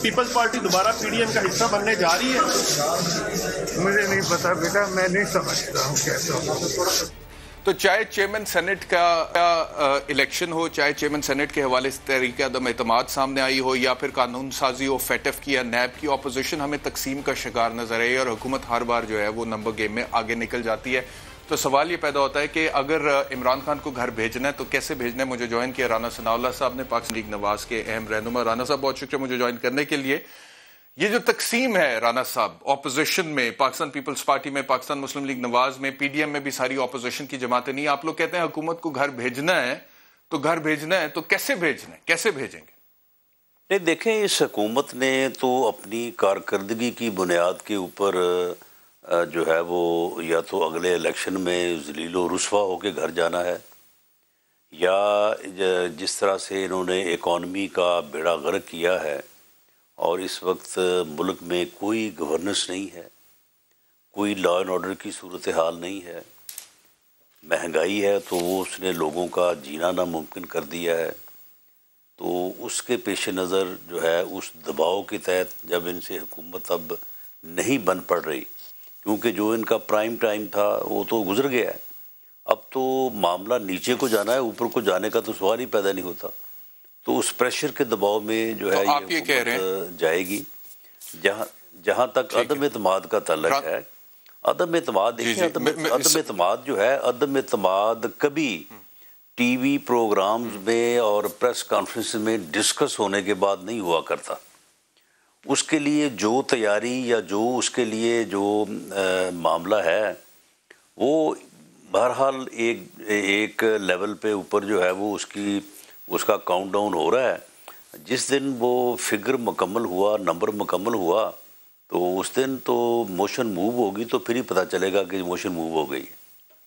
Peoples party دوبارہ P D M کا حصہ بننے جا رہی ہے؟ مجھے نہیں پتا بیٹا، میں نہیں سمجھتا ہوں کیسا. تو چاہے چیئرمین سینٹ کا الیکشن ہو، چاہے چیئرمین سینٹ کے حوالے سے تحریک عدم اعتماد سامنے آئی ہو، یا پھر قانون سازی ہو، فیٹف کی یا نیب کی، اپوزیشن ہمیں تقسیم کا شکار نظر آئی اور حکومت ہر بار جو ہے وہ نمبر گیم میں آگے نکل جاتی ہے. تو سوال یہ پیدا ہوتا ہے کہ اگر عمران خان کو گھر بھیجنا ہے تو کیسے بھیجنا ہے. مجھے جوائن کیا رانا ثناء اللہ صاحب نے، پاکستان لیگ نواز کے اہم رہنما. رانا صاحب بہت شکریہ مجھے جوائن کرنے کے لیے. یہ جو تقسیم ہے رانا صاحب اپوزیشن میں، پاکستان پیپلز پارٹی میں، پاکستان مسلم لیگ نواز میں، پی ڈی ایم میں بھی ساری اپوزیشن کی جماعتیں نہیں. آپ لوگ کہتے ہیں حکومت کو گھر بھیجنا ہے تو گھر بھیجنا ہے، تو کیسے بھیجنا ہے، کیسے بھیجیں گے؟ نہیں دیکھیں، اس حکومت نے تو اپنی کارکردگی کی بنیاد کے اوپر جو ہے وہ یا تو اگلے الیکشن میں ذلیل و رسوا ہو کے گھر جانا ہے، یا جس طرح سے انہوں نے اکانومی کا بیڑا غرق کیا ہے اور اس وقت ملک میں کوئی گورننس نہیں ہے، کوئی لا اینڈ آرڈر کی صورتحال نہیں ہے، مہنگائی ہے تو وہ اس نے لوگوں کا جینا ناممکن کر دیا ہے. تو اس کے پیش نظر جو ہے اس دباؤ کے تحت جب ان سے حکومت اب نہیں بن پڑ رہی، کیونکہ جو ان کا پرائم ٹائم تھا وہ تو گزر گیا ہے، اب تو معاملہ نیچے کو جانا ہے، اوپر کو جانے کا تو سوال ہی پیدا نہیں ہوتا. تو اس پریشر کے دباؤ میں جو ہے یہ حکومت جائے گی. جہاں تک عدم اعتماد کا تعلق ہے، عدم اعتماد عدم اعتماد جو ہے، عدم اعتماد کبھی ٹی وی پروگرامز میں اور پریس کانفرنس میں ڈسکس ہونے کے بعد نہیں ہوا کرتا. اس کے لیے جو تیاری یا جو اس کے لیے جو معاملہ ہے وہ بہرحال ایک لیول پہ اوپر جو ہے وہ اس کا کاؤنٹ ڈاؤن ہو رہا ہے. جس دن وہ فگر مکمل ہوا، نمبر مکمل ہوا، تو اس دن تو موشن موو ہوگی، تو پھر ہی پتہ چلے گا کہ موشن موو ہو گئی.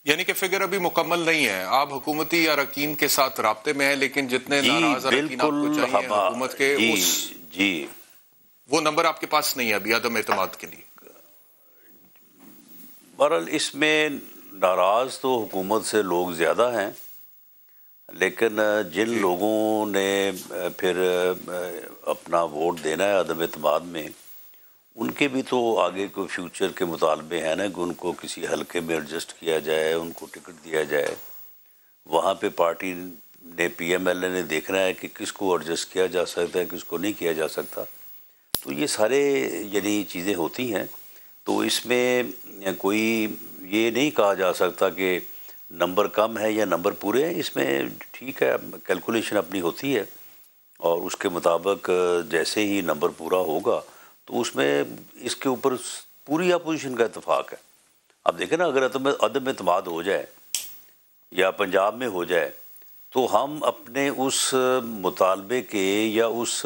یعنی کہ فگر ابھی مکمل نہیں ہے، آپ حکومتی اراکین کے ساتھ رابطے میں ہیں، لیکن جتنے ناراض اراکین آپ کو چاہیے حکومت کے جی وہ نمبر آپ کے پاس نہیں ہے ابھی عدم اعتماد کے لیے. بہرحال اس میں ناراض تو حکومت سے لوگ زیادہ ہیں، لیکن جن لوگوں نے پھر اپنا ووٹ دینا ہے عدم اعتماد میں، ان کے بھی تو آگے کوئی فیوچر کے مطالبے ہیں نا، کہ ان کو کسی حلقے میں ایڈجسٹ کیا جائے، ان کو ٹکٹ دیا جائے. وہاں پہ پارٹی نے پی ایم ایل اے نے دیکھنا ہے کہ کس کو ایڈجسٹ کیا جا سکتا ہے، کس کو نہیں کیا جا سکتا. تو یہ سارے یعنی چیزیں ہوتی ہیں. تو اس میں کوئی یہ نہیں کہا جا سکتا کہ نمبر کم ہے یا نمبر پورے ہیں. اس میں ٹھیک ہے، کیلکولیشن اپنی ہوتی ہے، اور اس کے مطابق جیسے ہی نمبر پورا ہوگا تو اس میں اس کے اوپر پوری اپوزیشن کا اتفاق ہے. اب دیکھیں نا، اگر عدم اعتماد ہو جائے یا پنجاب میں ہو جائے تو ہم اپنے اس مطالبے کے یا اس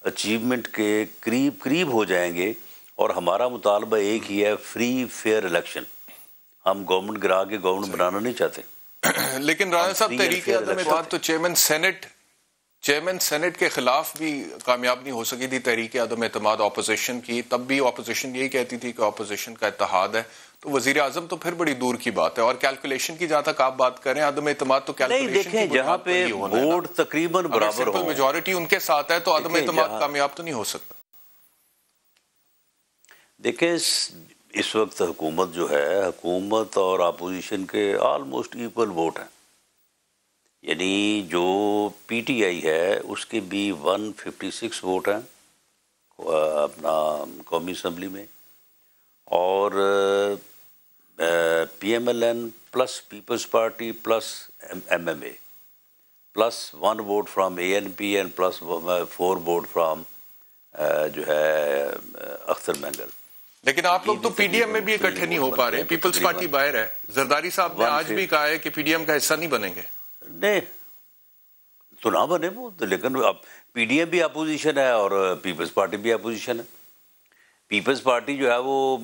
اچیومنٹ کے قریب ہو جائیں گے، اور ہمارا مطالبہ ایک ہی ہے، فری فیئر الیکشن. ہم گورنمنٹ گرا کے گورنمنٹ بنانا نہیں چاہتے. لیکن رانا صاحب تحریک عدم اعتماد تو چیئرمین سینٹ کے خلاف بھی کامیاب نہیں ہو سکی تھی تحریک عدم اعتماد اپوزیشن کی. تب بھی اپوزیشن یہی کہتی تھی کہ اپوزیشن کا اتحاد ہے. تو وزیر اعظم تو پھر بڑی دور کی بات ہے. اور کیلکولیشن کی جہاں تک آپ بات کریں، عدم اعتماد تو کیلکولیشن کی جہاں پہ ووٹ تقریباً برابر ہو، میجورٹی ان کے ساتھ ہے، تو عدم اعتماد کامیاب تو نہیں ہو سکتا. دیکھیں اس وقت حکومت جو ہے، حکومت اور اپوزیشن کے آلموسٹ ایکول ووٹ ہیں. یعنی جو پی ٹی آئی ہے اس کے بھی 156 ووٹ ہیں اپنا قومی اسمبلی میں، اور P M L N plus Peoples Party plus M M A plus 1 vote from A N P and plus 4 vote from جو ہے اختر مینگل. لیکن آپ لوگ تو پی ڈی ایم میں بھی اکٹھے نہیں ہو پا رہے. پیپلز پارٹی باہر ہے. زرداری صاحب نے آج بھی کہا ہے کہ پی ڈی ایم کا حصہ نہیں بنیں گے. نہیں تو نہ بنے وہ، لیکن اب پی ڈی ایم بھی اپوزیشن ہے اور پیپلز پارٹی بھی اپوزیشن ہے. پیپلز پارٹی جو ہے وہ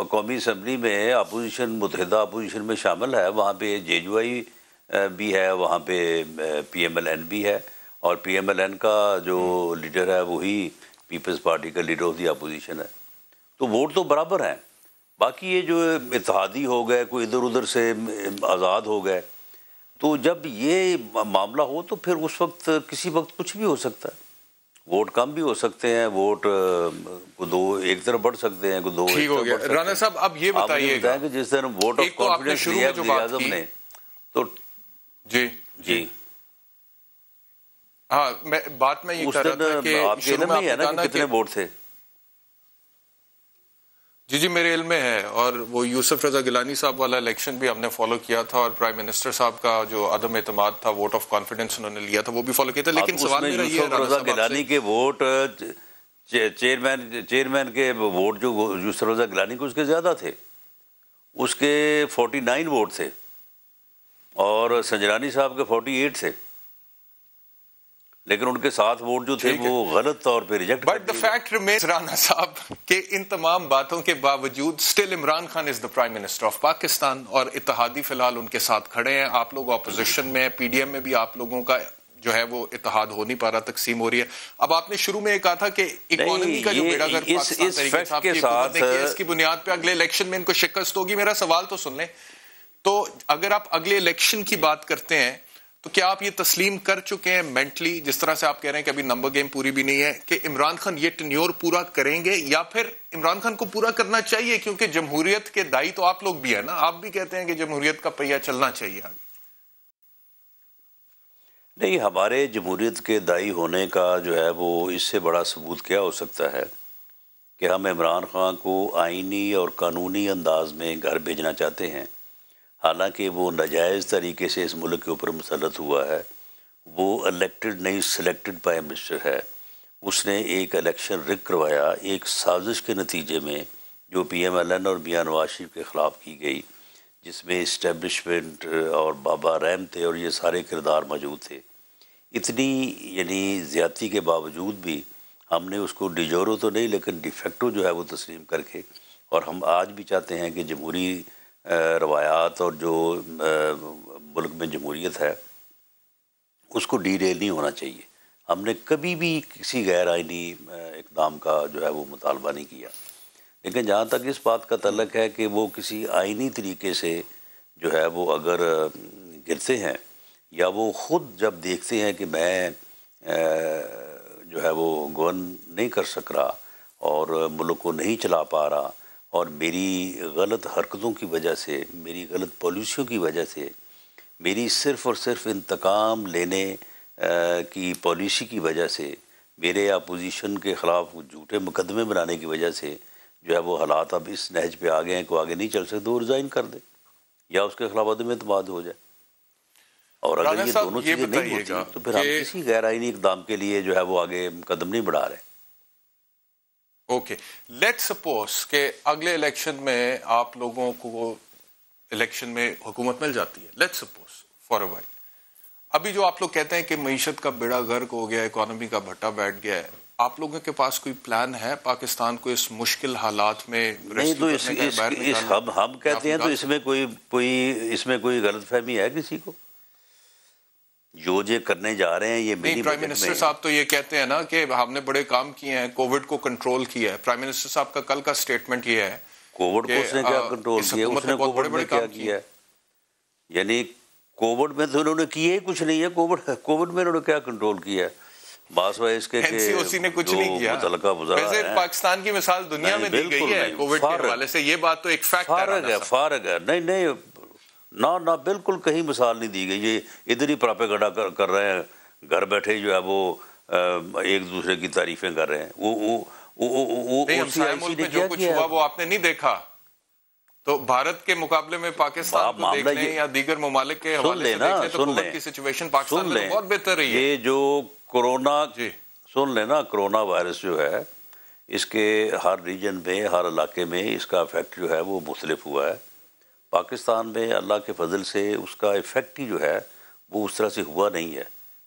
قومی اسمبلی میں اپوزیشن، متحدہ اپوزیشن میں شامل ہے. وہاں پہ جے یو آئی بھی ہے، وہاں پہ پی ایم ایل این بھی ہے، اور پی ایم ایل این کا جو لیڈر ہے وہی پیپلز پارٹی کا لیڈر آف دی اپوزیشن ہے. تو ووٹ تو برابر ہیں. باقی یہ جو اتحادی ہو گئے، کوئی ادھر ادھر سے آزاد ہو گئے، تو جب یہ معاملہ ہو تو پھر اس وقت کسی وقت کچھ بھی ہو سکتا ہے. ووٹ کم بھی ہو سکتے ہیں, ووٹ کو دو ایک طرف بڑھ سکتے ہیں, کو دو ٹھیک ہو گیا. رانا صاحب اب یہ بتائیے گا کہ جس طرح ووٹ آف کانفیڈنس لیا ہے وزیر اعظم نے, تو جی ہاں بات میں یہ کر رہا تھا کہ آپ کے علم میں ہے نا کہ کتنے ووٹ تھے؟ جی میرے علم میں ہے, اور وہ یوسف رضا گیلانی صاحب والا الیکشن بھی ہم نے فالو کیا تھا, اور پرائم منسٹر صاحب کا جو عدم اعتماد تھا, ووٹ آف کانفیڈنس انہوں نے لیا تھا, وہ بھی فالو کیا تھا. لیکن سوال میرا یہ ہے یوسف رضا گیلانی کے ووٹ, چیئرمین کے ووٹ جو یوسف رضا گیلانی کو اس کے زیادہ تھے, اس کے 49 ووٹ تھے, اور سنجرانی صاحب کے 48 تھے, لیکن ان کے 7 ووٹ جو تھے وہ غلط طور پہ reject. But the fact remains Rana صاحب کہ ان تمام باتوں کے باوجود still Imran Khan is the prime minister of Pakistan, اور اتحادی فی الحال ان کے ساتھ کھڑے ہیں. آپ لوگ اپوزیشن میں, پی ڈی ایم میں بھی آپ لوگوں کا جو ہے وہ اتحاد ہو نہیں پا رہا, تقسیم ہو رہی ہے. اب آپ نے شروع میں یہ کہا تھا کہ اکانومی کا جو بیڑا گرک پاکستان تحریک انصاف کی حکومت نے کیا, اس کی بنیاد پہ اگلے الیکشن میں ان کو شکست ہوگی. میرا سوال تو سن لیں. تو اگر آپ اگلے الیکشن کی بات کرتے ہیں تو کیا آپ یہ تسلیم کر چکے ہیں مینٹلی, جس طرح سے آپ کہہ رہے ہیں کہ ابھی نمبر گیم پوری بھی نہیں ہے, کہ عمران خان یہ ٹینیور پورا کریں گے, یا پھر عمران خان کو پورا کرنا چاہیے کیونکہ جمہوریت کے دائی تو آپ لوگ بھی ہیں نا, آپ بھی کہتے ہیں کہ جمہوریت کا پہیہ چلنا چاہیے آگے؟ نہیں, ہمارے جمہوریت کے دائی ہونے کا جو ہے وہ اس سے بڑا ثبوت کیا ہو سکتا ہے کہ ہم عمران خان کو آئینی اور قانونی انداز میں گھر بھیجنا چاہتے ہیں, حالانکہ وہ ناجائز طریقے سے اس ملک کے اوپر مسلط ہوا ہے. وہ الیکٹڈ نہیں, سلیکٹڈ پرائم منسٹر ہے. اس نے ایک الیکشن رگ کروایا ایک سازش کے نتیجے میں جو پی ایم ایل این اور میاں نواز شریف کے خلاف کی گئی, جس میں اسٹیبلشمنٹ اور بابا رحم تھے اور یہ سارے کردار موجود تھے. اتنی یعنی زیادتی کے باوجود بھی ہم نے اس کو ڈیجورو تو نہیں لیکن ڈیفیکٹو جو ہے وہ تسلیم کر کے, اور ہم آج بھی چاہتے ہیں کہ جمہوری روایات اور جو ملک میں جمہوریت ہے اس کو ڈی ریل نہیں ہونا چاہیے. ہم نے کبھی بھی کسی غیر آئینی اقدام کا جو ہے وہ مطالبہ نہیں کیا, لیکن جہاں تک اس بات کا تعلق ہے کہ وہ کسی آئینی طریقے سے جو ہے وہ اگر گرتے ہیں, یا وہ خود جب دیکھتے ہیں کہ میں جو ہے وہ گورن نہیں کر سک رہا اور ملک کو نہیں چلا پا رہا, اور میری غلط حرکتوں کی وجہ سے, میری غلط پالیسیوں کی وجہ سے, میری صرف اور صرف انتقام لینے کی پالیسی کی وجہ سے, میرے اپوزیشن کے خلاف جھوٹے مقدمے بنانے کی وجہ سے جو ہے وہ حالات اب اس نہج پہ آ گئے ہیں کہ آگے نہیں چل سکتے, وہ ریزائن کر دے یا اس کے خلاف عدم اعتماد ہو جائے. اور اگر یہ دونوں چیزیں نہیں ہوتی تو پھر ہم کسی غیر آئینی اقدام کے لیے جو ہے وہ آگے قدم نہیں بڑھا رہے. اوکے, لیٹ سپوز کہ اگلے الیکشن میں آپ لوگوں کو الیکشن میں حکومت مل جاتی ہے, let suppose for a while. ابھی جو آپ لوگ کہتے ہیں کہ معیشت کا بیڑا غرق ہو گیا, اکانومی کا بھٹا بیٹھ گیا ہے, آپ لوگوں کے پاس کوئی پلان ہے پاکستان کو اس مشکل حالات میں نہیں؟ تو ہم کہتے ہیں تو اس میں کوئی غلط فہمی ہے کسی کو؟ جو کرنے جا رہے ہیں یہ میری پرائم منسٹر صاحب تو یہ کہتے ہیں نا کہ ہم نے بڑے کام کیے ہیں, کووڈ کو کنٹرول کیا ہے. پرائم منسٹر صاحب کا کل کا سٹیٹمنٹ یہ ہے کووڈ کو اس نے کیا کنٹرول کیا, اس نے کووڈ میں کیا کیا ہے؟ یعنی کووڈ میں تو انہوں نے کیا ہی کچھ نہیں ہے. کووڈ میں انہوں نے کیا کنٹرول کیا ہے؟ باسوائے اس کے نے کچھ نہیں کیا. ویسے پاکستان کی مثال دنیا میں دی گئی ہے کووڈ کے حوالے سے, یہ بات تو ایک فیکٹ ہے. فارغ ہے. نہیں نہ بالکل کہیں مثال نہیں دی گئی. یہ ادھر ہی پراپیگنڈا کر رہے ہیں, گھر بیٹھے جو ہے وہ ایک دوسرے کی تعریفیں کر رہے ہیں. جو کچھ ہوا وہ آپ نے نہیں دیکھا, تو بھارت کے مقابلے میں پاکستان کو دیکھنے یا دیگر ممالک کے حوالے سے دیکھنے تو کووڈ کی سچویشن پاکستان میں بہت بہتر رہی ہے. یہ جو کورونا سن لیں نا, کورونا وائرس جو ہے اس کے ہر ریجن میں, ہر علاقے میں اس کا افیکٹ جو ہے وہ مختلف ہوا ہے. پاکستان میں اللہ کے فضل سے اس کا افیکٹ ہی جو ہے وہ اس طرح سے ہوا نہیں ہے.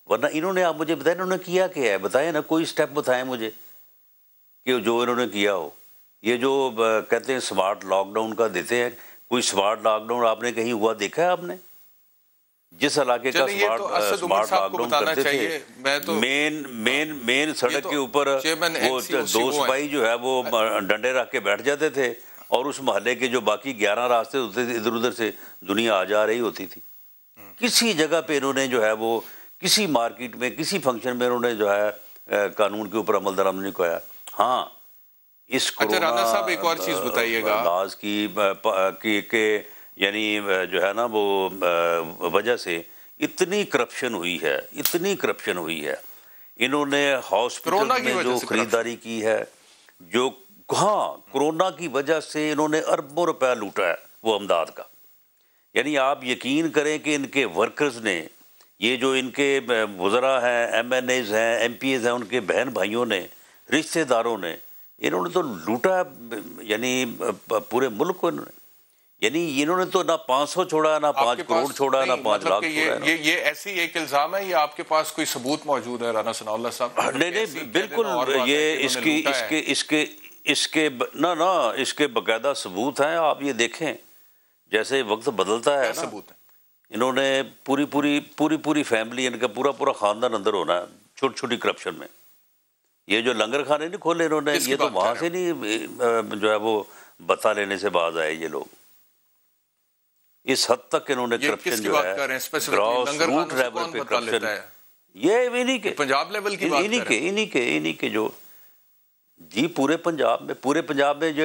ورنہ انہوں نے, آپ مجھے بتائیں انہوں نے کیا ہے, بتائیں نا, کوئی سٹیپ بتائیں مجھے کہ جو انہوں نے کیا ہو. یہ جو کہتے ہیں سمارٹ لاک ڈاؤن کا دیتے ہیں, کوئی سمارٹ لاک ڈاؤن آپ نے کہیں ہوا دیکھا ہے آپ نے؟ جس علاقے کا سمارٹ لاک ڈاؤن کرتے تھے, مین سڑک کے اوپر وہ 2 سپاہی جو ہے وہ ڈنڈے رکھ کے بیٹھ جاتے تھے, اور اس محلے کے جو باقی 11 راستے ہوتے تھے ادھر ادھر سے دنیا آ جا رہی ہوتی تھی. کسی جگہ پہ انہوں نے جو ہے وہ کسی مارکیٹ میں کسی فنکشن میں انہوں نے جو ہے قانون کے اوپر عمل درآمدی کو آیا. ہاں اس رانا صاحب ایک اور چیز بتائیے گا لاز کی یعنی جو ہے نا وہ وجہ سے اتنی کرپشن ہوئی ہے. انہوں نے ہاسپٹل میں جو خریداری کی ہے، جو ہاں کرونا کی وجہ سے انہوں نے اربوں روپے لوٹا ہے وہ امداد کا. یعنی آپ یقین کریں کہ ان کے ورکرز نے، یہ جو ان کے وزراء ہیں، ایم این ایز ہیں، ایم پی ایز ہیں، ان کے بہن بھائیوں نے، رشتہ داروں نے، انہوں نے تو لوٹا یعنی پورے ملک کو. یعنی انہوں نے تو نہ 500 چھوڑا، نہ 5 کروڑ چھوڑا، نہ 5 لاکھ چھوڑا. یہ ایسی ایک الزام ہے، یہ آپ کے پاس کوئی ثبوت موجود ہے رانا ثناء اللہ صاحب؟ نہیں بالکل، یہ اس کے باقاعدہ ثبوت ہیں. آپ یہ دیکھیں جیسے وقت بدلتا ہے نا، انہوں نے پوری فیملی، ان کا پورا خاندان اندر ہونا ہے چھوٹی چھوٹی کرپشن میں. یہ جو لنگر خانے نہیں کھولے انہوں نے، یہ تو وہاں سے نہیں جو ہے وہ بتا لینے سے باز آئے یہ لوگ. اس حد تک انہوں نے کرپشن جو ہے گراس روٹ لیول پہ کرپشن، یہ انہی کے پنجاب لیول کی بات کریں، انہی کے جو جی پورے پنجاب میں جو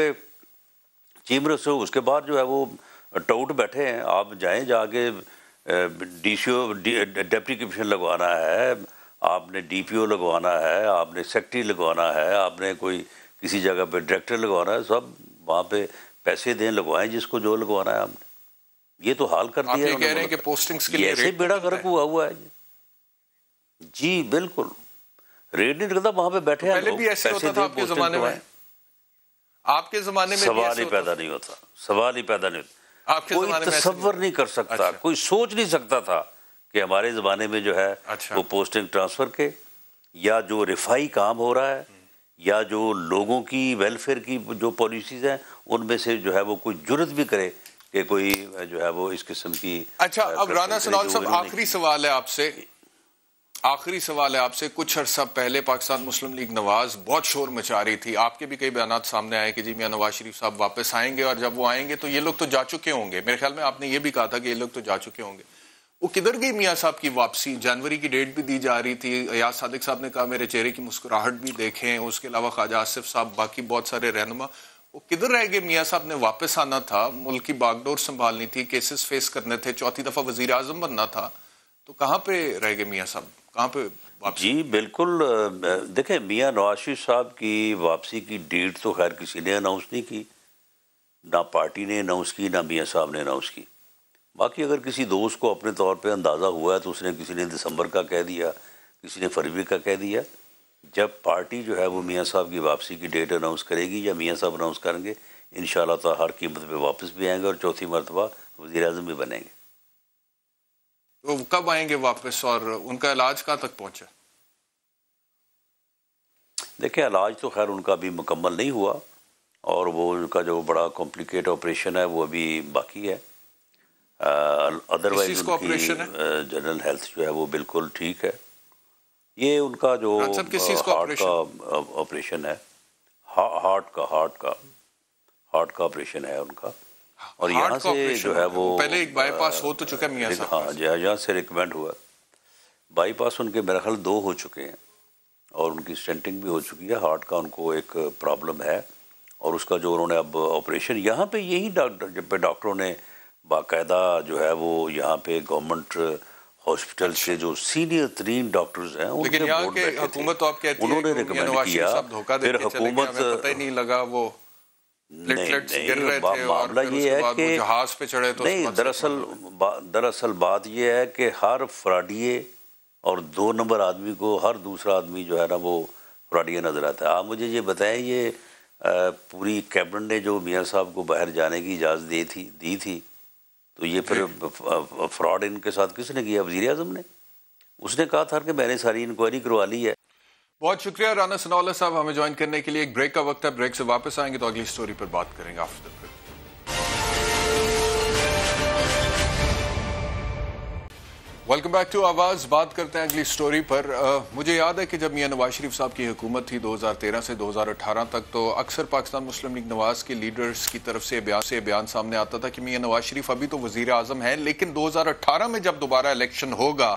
چیف منسٹر اس کے بعد جو ہے وہ ٹوٹ بیٹھے ہیں. آپ جائیں، جا کے ڈی سی او ڈپٹی کمشنر لگوانا ہے، آپ نے ڈی پی او لگوانا ہے، آپ نے سیکٹری لگوانا ہے، آپ نے کوئی کسی جگہ پہ ڈائریکٹر لگوانا ہے، سب وہاں پہ پیسے دیں، لگوائیں جس کو جو لگوانا ہے. آپ نے یہ تو حال کر دیا. آپ یہ کہہ رہے ہیں کہ پوسٹنگز کے لیے ایسے بیڑا غرق ہوا ہے. جی بالکل ریٹ نہیں لگتا، وہاں پہ بیٹھے ہیں. پہلے بھی ایسے ہوتا تھا آپ کے زمانے میں؟ آپ کے زمانے میں سوال ہی پیدا نہیں ہوتا. کوئی تصور نہیں کر سکتا، کوئی سوچ نہیں سکتا تھا کہ ہمارے زمانے میں جو ہے وہ پوسٹنگ ٹرانسفر کے، یا جو رفائی کام ہو رہا ہے، یا جو لوگوں کی ویلفیئر کی جو پالیسیز ہیں، ان میں سے جو ہے وہ کوئی جرت بھی کرے کہ کوئی جو ہے وہ اس قسم کی. اچھا اب رانا ثناء اللہ صاحب آخری سوال ہے آپ سے. کچھ عرصہ پہلے پاکستان مسلم لیگ نواز بہت شور مچا رہی تھی، آپ کے بھی کئی بیانات سامنے آئے کہ جی میاں نواز شریف صاحب واپس آئیں گے، اور جب وہ آئیں گے تو یہ لوگ تو جا چکے ہوں گے. میرے خیال میں آپ نے یہ بھی کہا تھا کہ یہ لوگ تو جا چکے ہوں گے. وہ کدھر گئی میاں صاحب کی واپسی؟ جنوری کی ڈیٹ بھی دی جا رہی تھی. ایاز صادق صاحب نے کہا میرے چہرے کی مسکراہٹ بھی دیکھیں. اس کے علاوہ خواجہ آصف صاحب، باقی بہت سارے رہنما. وہ کدھر رہ گئے؟ میاں صاحب نے واپس آنا تھا، ملک کی باغ ڈور سنبھالنی تھی، کیسز فیس کرنے تھے، 4تھی دفعہ وزیر اعظم بننا تھا. تو کہاں پہ رہ گئے میاں صاحب؟ کہاں پہ واپسی؟ جی بالکل. دیکھیں میاں نواز شریف صاحب کی واپسی کی ڈیٹ تو خیر کسی نے اناؤنس نہیں کی، نہ پارٹی نے اناؤنس کی، نہ میاں صاحب نے اناؤنس کی. باقی اگر کسی دوست کو اپنے طور پہ اندازہ ہوا ہے تو اس نے، کسی نے دسمبر کا کہہ دیا، کسی نے فروری کا کہہ دیا. جب پارٹی جو ہے وہ میاں صاحب کی واپسی کی ڈیٹ اناؤنس کرے گی یا میاں صاحب اناؤنس کریں گے، انشاءاللہ تعالی ہر قیمت پہ واپس بھی آئیں گے اور 4تھی مرتبہ وزیر اعظم بھی بنیں گے. تو کب آئیں گے واپس اور ان کا علاج کہاں تک پہنچا؟ دیکھیں علاج تو خیر ان کا ابھی مکمل نہیں ہوا، اور وہ ان کا جو بڑا کمپلیکیٹ آپریشن ہے وہ ابھی باقی ہے. ادروائز ان کی جنرل ہیلتھ جو ہے وہ بالکل ٹھیک ہے. یہ ان کا جو ہارٹ کا آپریشن ہے، ہارٹ کا آپریشن ہے ان کا، اور یہاں سے جو ہے وہ پہلے ایک بائی پاس ہو تو چکا میاں صاحب. ہاں یہاں سے ریکمینڈ ہوا. بائی پاس ان کے میرا خیال 2 ہو چکے ہیں، اور ان کی اسٹینٹنگ بھی ہو چکی ہے. ہارٹ کا ان کو ایک پرابلم ہے، اور اس کا جو انہوں نے اب آپریشن یہاں پہ یہی ڈاکٹروں نے باقاعدہ جو ہے وہ یہاں پہ گورنمنٹ ہاسپٹل سے جو سینئر ترین ڈاکٹرز ہیں ان کے بورڈ بیٹھے تھے، حکومت تو آپ کہتی ہے انہوں نے ریکمینڈ کیا. پھر حکومت پتہ ہی نہیں لگا وہ معاملہ یہ ہے کہ جہاز پہ چڑھے تو نہیں، دراصل بات یہ ہے کہ ہر فراڈیے اور 2 نمبر آدمی کو ہر دوسرا آدمی جو ہے نا وہ فراڈیے نظر آتا ہے. آپ مجھے یہ بتائیں، یہ پوری کیبنٹ نے جو میاں صاحب کو باہر جانے کی اجازت دی تھی تو یہ پھر فراڈ ان کے ساتھ کس نے کیا؟ وزیر اعظم نے. اس نے کہا تھا کہ میں نے ساری انکوائری کروا لی ہے. بہت شکریہ رانا ثناء اللہ صاحب ہمیں جوائن کرنے کے لیے. ایک بریک کا وقت ہے، بریک سے واپس آئیں گے تو اگلی سٹوری پر بات کریں گے. After break welcome back to Awaz. بات کرتے ہیں اگلی سٹوری پر. مجھے یاد ہے کہ جب میاں نواز شریف صاحب کی حکومت تھی 2013 سے 2018 تک، تو اکثر پاکستان مسلم لیگ نواز کے لیڈرز کی طرف سے بیان سامنے آتا تھا کہ میاں نواز شریف ابھی تو وزیر اعظم ہیں، لیکن 2018 میں جب دوبارہ الیکشن ہوگا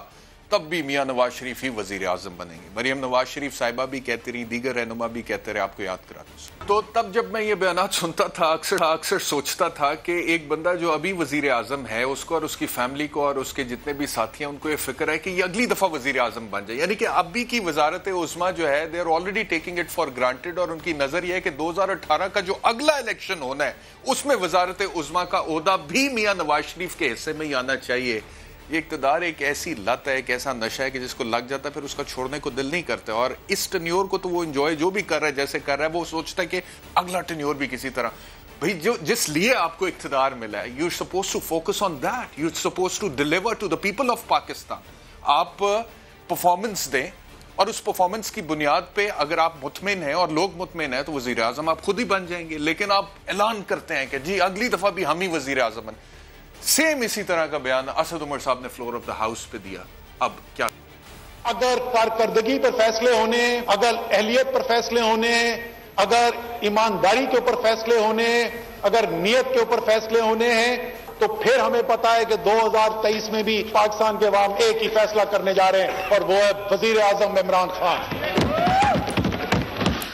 تب بھی میاں نواز شریف ہی وزیر اعظم بنیں گے. مریم نواز شریف صاحبہ بھی کہتی رہی, دیگر رہنما بھی کہتے رہے, آپ کو یاد کرا دوں. تو تب جب میں یہ بیانات سنتا تھا اکثر سوچتا تھا کہ ایک بندہ جو ابھی وزیر اعظم ہے, اس کو اور اس کی فیملی کو اور اس کے جتنے بھی ساتھی ہیں ان کو یہ فکر ہے کہ یہ اگلی دفعہ وزیر اعظم بن جائے. یعنی کہ ابھی کی وزارت عظمیٰ جو ہے they are already taking it for granted, اور ان کی نظر یہ ہے کہ 2018 کا جو اگلا الیکشن ہونا ہے اس میں وزارت عظمیٰ کا عہدہ بھی میاں نواز شریف کے حصے میں ہی آنا چاہیے. یہ اقتدار ایک ایسی لت ہے, ایک ایسا نشہ ہے کہ جس کو لگ جاتا ہے پھر اس کا چھوڑنے کو دل نہیں کرتا. اور اس ٹینیور کو تو وہ انجوائے جو بھی کر رہا ہے, جیسے کر رہا ہے, وہ سوچتا ہے کہ اگلا ٹینیور بھی کسی طرح. بھئی جس لیے آپ کو اقتدار ملا ہے, you are suppose to focus on that, you are suppose to deliver to the people of Pakistan. آپ پرفارمنس دیں اور اس پرفارمنس کی بنیاد پہ اگر آپ مطمئن ہیں اور لوگ مطمئن ہیں تو وزیر اعظم آپ خود ہی بن جائیں گے. لیکن آپ اعلان کرتے ہیں کہ جی اگلی دفعہ بھی ہم ہی وزیر اعظم بن. سیم اسی طرح کا بیان اسد عمر صاحب نے فلور آف دا ہاؤس پہ دیا. اب کیا اگر کارکردگی پر فیصلے ہونے, اگر اہلیت پر فیصلے ہونے, اگر ایمانداری کے اوپر فیصلے ہونے, اگر نیت کے اوپر فیصلے ہونے ہیں, تو پھر ہمیں پتا ہے کہ 2023 میں بھی پاکستان کے عوام ایک ہی فیصلہ کرنے جا رہے ہیں, اور وہ ہے وزیر اعظم عمران خان.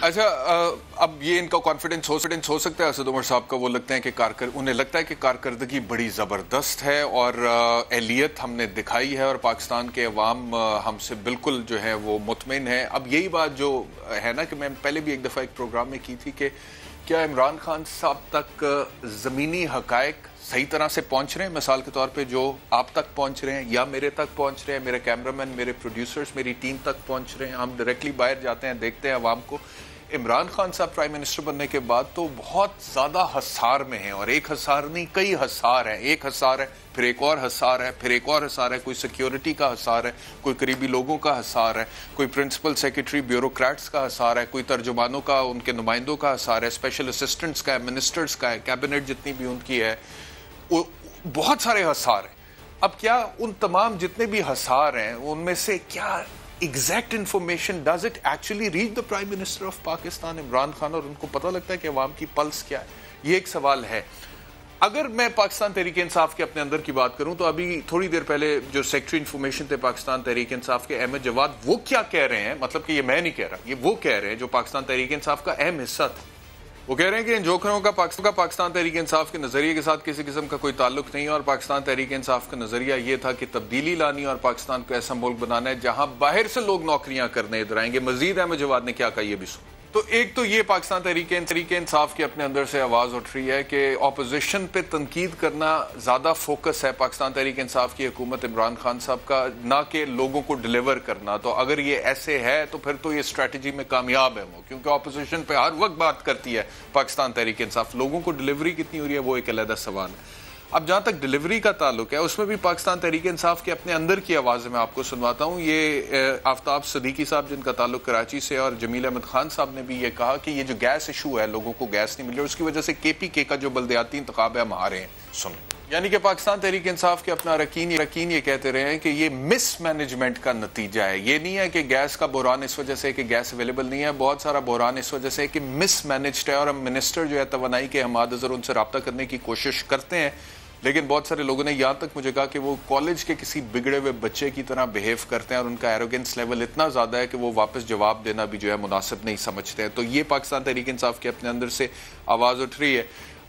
اچھا, اب یہ ان کا کانفیڈنس ہو سکتا ہے اسد عمر صاحب کا, وہ لگتے ہیں کہ انہیں لگتا ہے کہ کارکردگی بڑی زبردست ہے اور اہلیت ہم نے دکھائی ہے اور پاکستان کے عوام ہم سے بالکل جو ہے وہ مطمئن ہے. اب یہی بات جو ہے نا کہ میں پہلے بھی ایک دفعہ ایک پروگرام میں کی تھی کہ کیا عمران خان صاحب تک زمینی حقائق صحیح طرح سے پہنچ رہے ہیں, مثال کے طور پہ جو آپ تک پہنچ رہے ہیں یا میرے تک پہنچ رہے ہیں, میرے کیمرامین, میرے پروڈیوسرز, میری ٹیم تک پہنچ رہے ہیں, ہم ڈائریکٹلی باہر جاتے ہیں, دیکھتے ہیں عوام کو. عمران خان صاحب پرائم منسٹر بننے کے بعد تو بہت زیادہ حصار میں ہیں, اور ایک حصار نہیں کئی حصار ہیں. ایک حصار ہے, پھر ایک اور حصار ہے, پھر ایک اور حصار ہے, کوئی سیکیورٹی کا حصار ہے, کوئی قریبی لوگوں کا حصار ہے, کوئی پرنسپل سیکرٹری بیوروکریٹس کا حصار ہے, کوئی ترجمانوں کا, ان کے نمائندوں کا حصار ہے, اسپیشل اسسٹنٹس کا ہے, منسٹرز کا ہے, کیبنٹ جتنی بھی ان کی ہے, بہت سارے حصار ہیں. اب کیا ان تمام جتنے بھی حصار ہیں ان میں سے کیا exact information does it actually reach the prime minister of Pakistan Imran Khan, اور ان کو پتہ لگتا ہے کہ عوام کی پلس کیا ہے؟ یہ ایک سوال ہے. اگر میں پاکستان تحریک انصاف کے اپنے اندر کی بات کروں تو ابھی تھوڑی دیر پہلے جو سیکرٹری انفارمیشن تھے پاکستان تحریک انصاف کے احمد جواد, وہ کیا کہہ رہے ہیں, مطلب کہ یہ میں نہیں کہہ رہا, یہ وہ کہہ رہے ہیں جو پاکستان تحریک انصاف کا اہم حصہ تھا. وہ کہہ رہے ہیں کہ ان جوکروں کا پاکستان تحریک انصاف کے نظریے کے ساتھ کسی قسم کا کوئی تعلق نہیں ہے, اور پاکستان تحریک انصاف کا نظریہ یہ تھا کہ تبدیلی لانی اور پاکستان کو ایسا ملک بنانا ہے جہاں باہر سے لوگ نوکریاں کرنے ادھر آئیں گے. مزید احمد جواد نے کیا کہا یہ بھی سن. تو ایک تو یہ پاکستان تحریک انصاف کے اپنے اندر سے آواز اٹھ رہی ہے کہ اپوزیشن پہ تنقید کرنا زیادہ فوکس ہے پاکستان تحریک انصاف کی حکومت عمران خان صاحب کا, نہ کہ لوگوں کو ڈیلیور کرنا. تو اگر یہ ایسے ہے تو پھر تو یہ اسٹریٹجی میں کامیاب ہے وہ, کیونکہ اپوزیشن پہ ہر وقت بات کرتی ہے پاکستان تحریک انصاف. لوگوں کو ڈیلیوری کتنی ہو رہی ہے وہ ایک علیحدہ سوال ہے. اب جہاں تک ڈیلیوری کا تعلق ہے اس میں بھی پاکستان تحریک انصاف کے اپنے اندر کی آوازیں میں آپ کو سنواتا ہوں. یہ آفتاب صدیقی صاحب جن کا تعلق کراچی سے, اور جمیل احمد خان صاحب نے بھی یہ کہا کہ یہ جو گیس ایشو ہے, لوگوں کو گیس نہیں مل رہی, اس کی وجہ سے کے پی کے کا جو بلدیاتی انتخاب ہے ہم ہارے ہیں. سنیں, یعنی کہ پاکستان تحریک انصاف کے اپنا رکین یہ کہتے رہے ہیں کہ یہ مس مینجمنٹ کا نتیجہ ہے. یہ نہیں ہے کہ گیس کا بحران اس وجہ سے کہ گیس اویلیبل نہیں ہے, بہت سارا بحران اس وجہ سے کہ مس مینجڈ ہے. اور ہم منسٹر جو ہے توانائی کے حماد اظہر, ان سے رابطہ کرنے کی کوشش کرتے ہیں, لیکن بہت سارے لوگوں نے یہاں تک مجھے کہا کہ وہ کالج کے کسی بگڑے ہوئے بچے کی طرح بہیو کرتے ہیں, اور ان کا ایروگنس لیول اتنا زیادہ ہے کہ وہ واپس جواب دینا بھی جو ہے مناسب نہیں سمجھتے ہیں. تو یہ پاکستان تحریک انصاف کے اپنے اندر سے آواز اٹھ رہی ہے.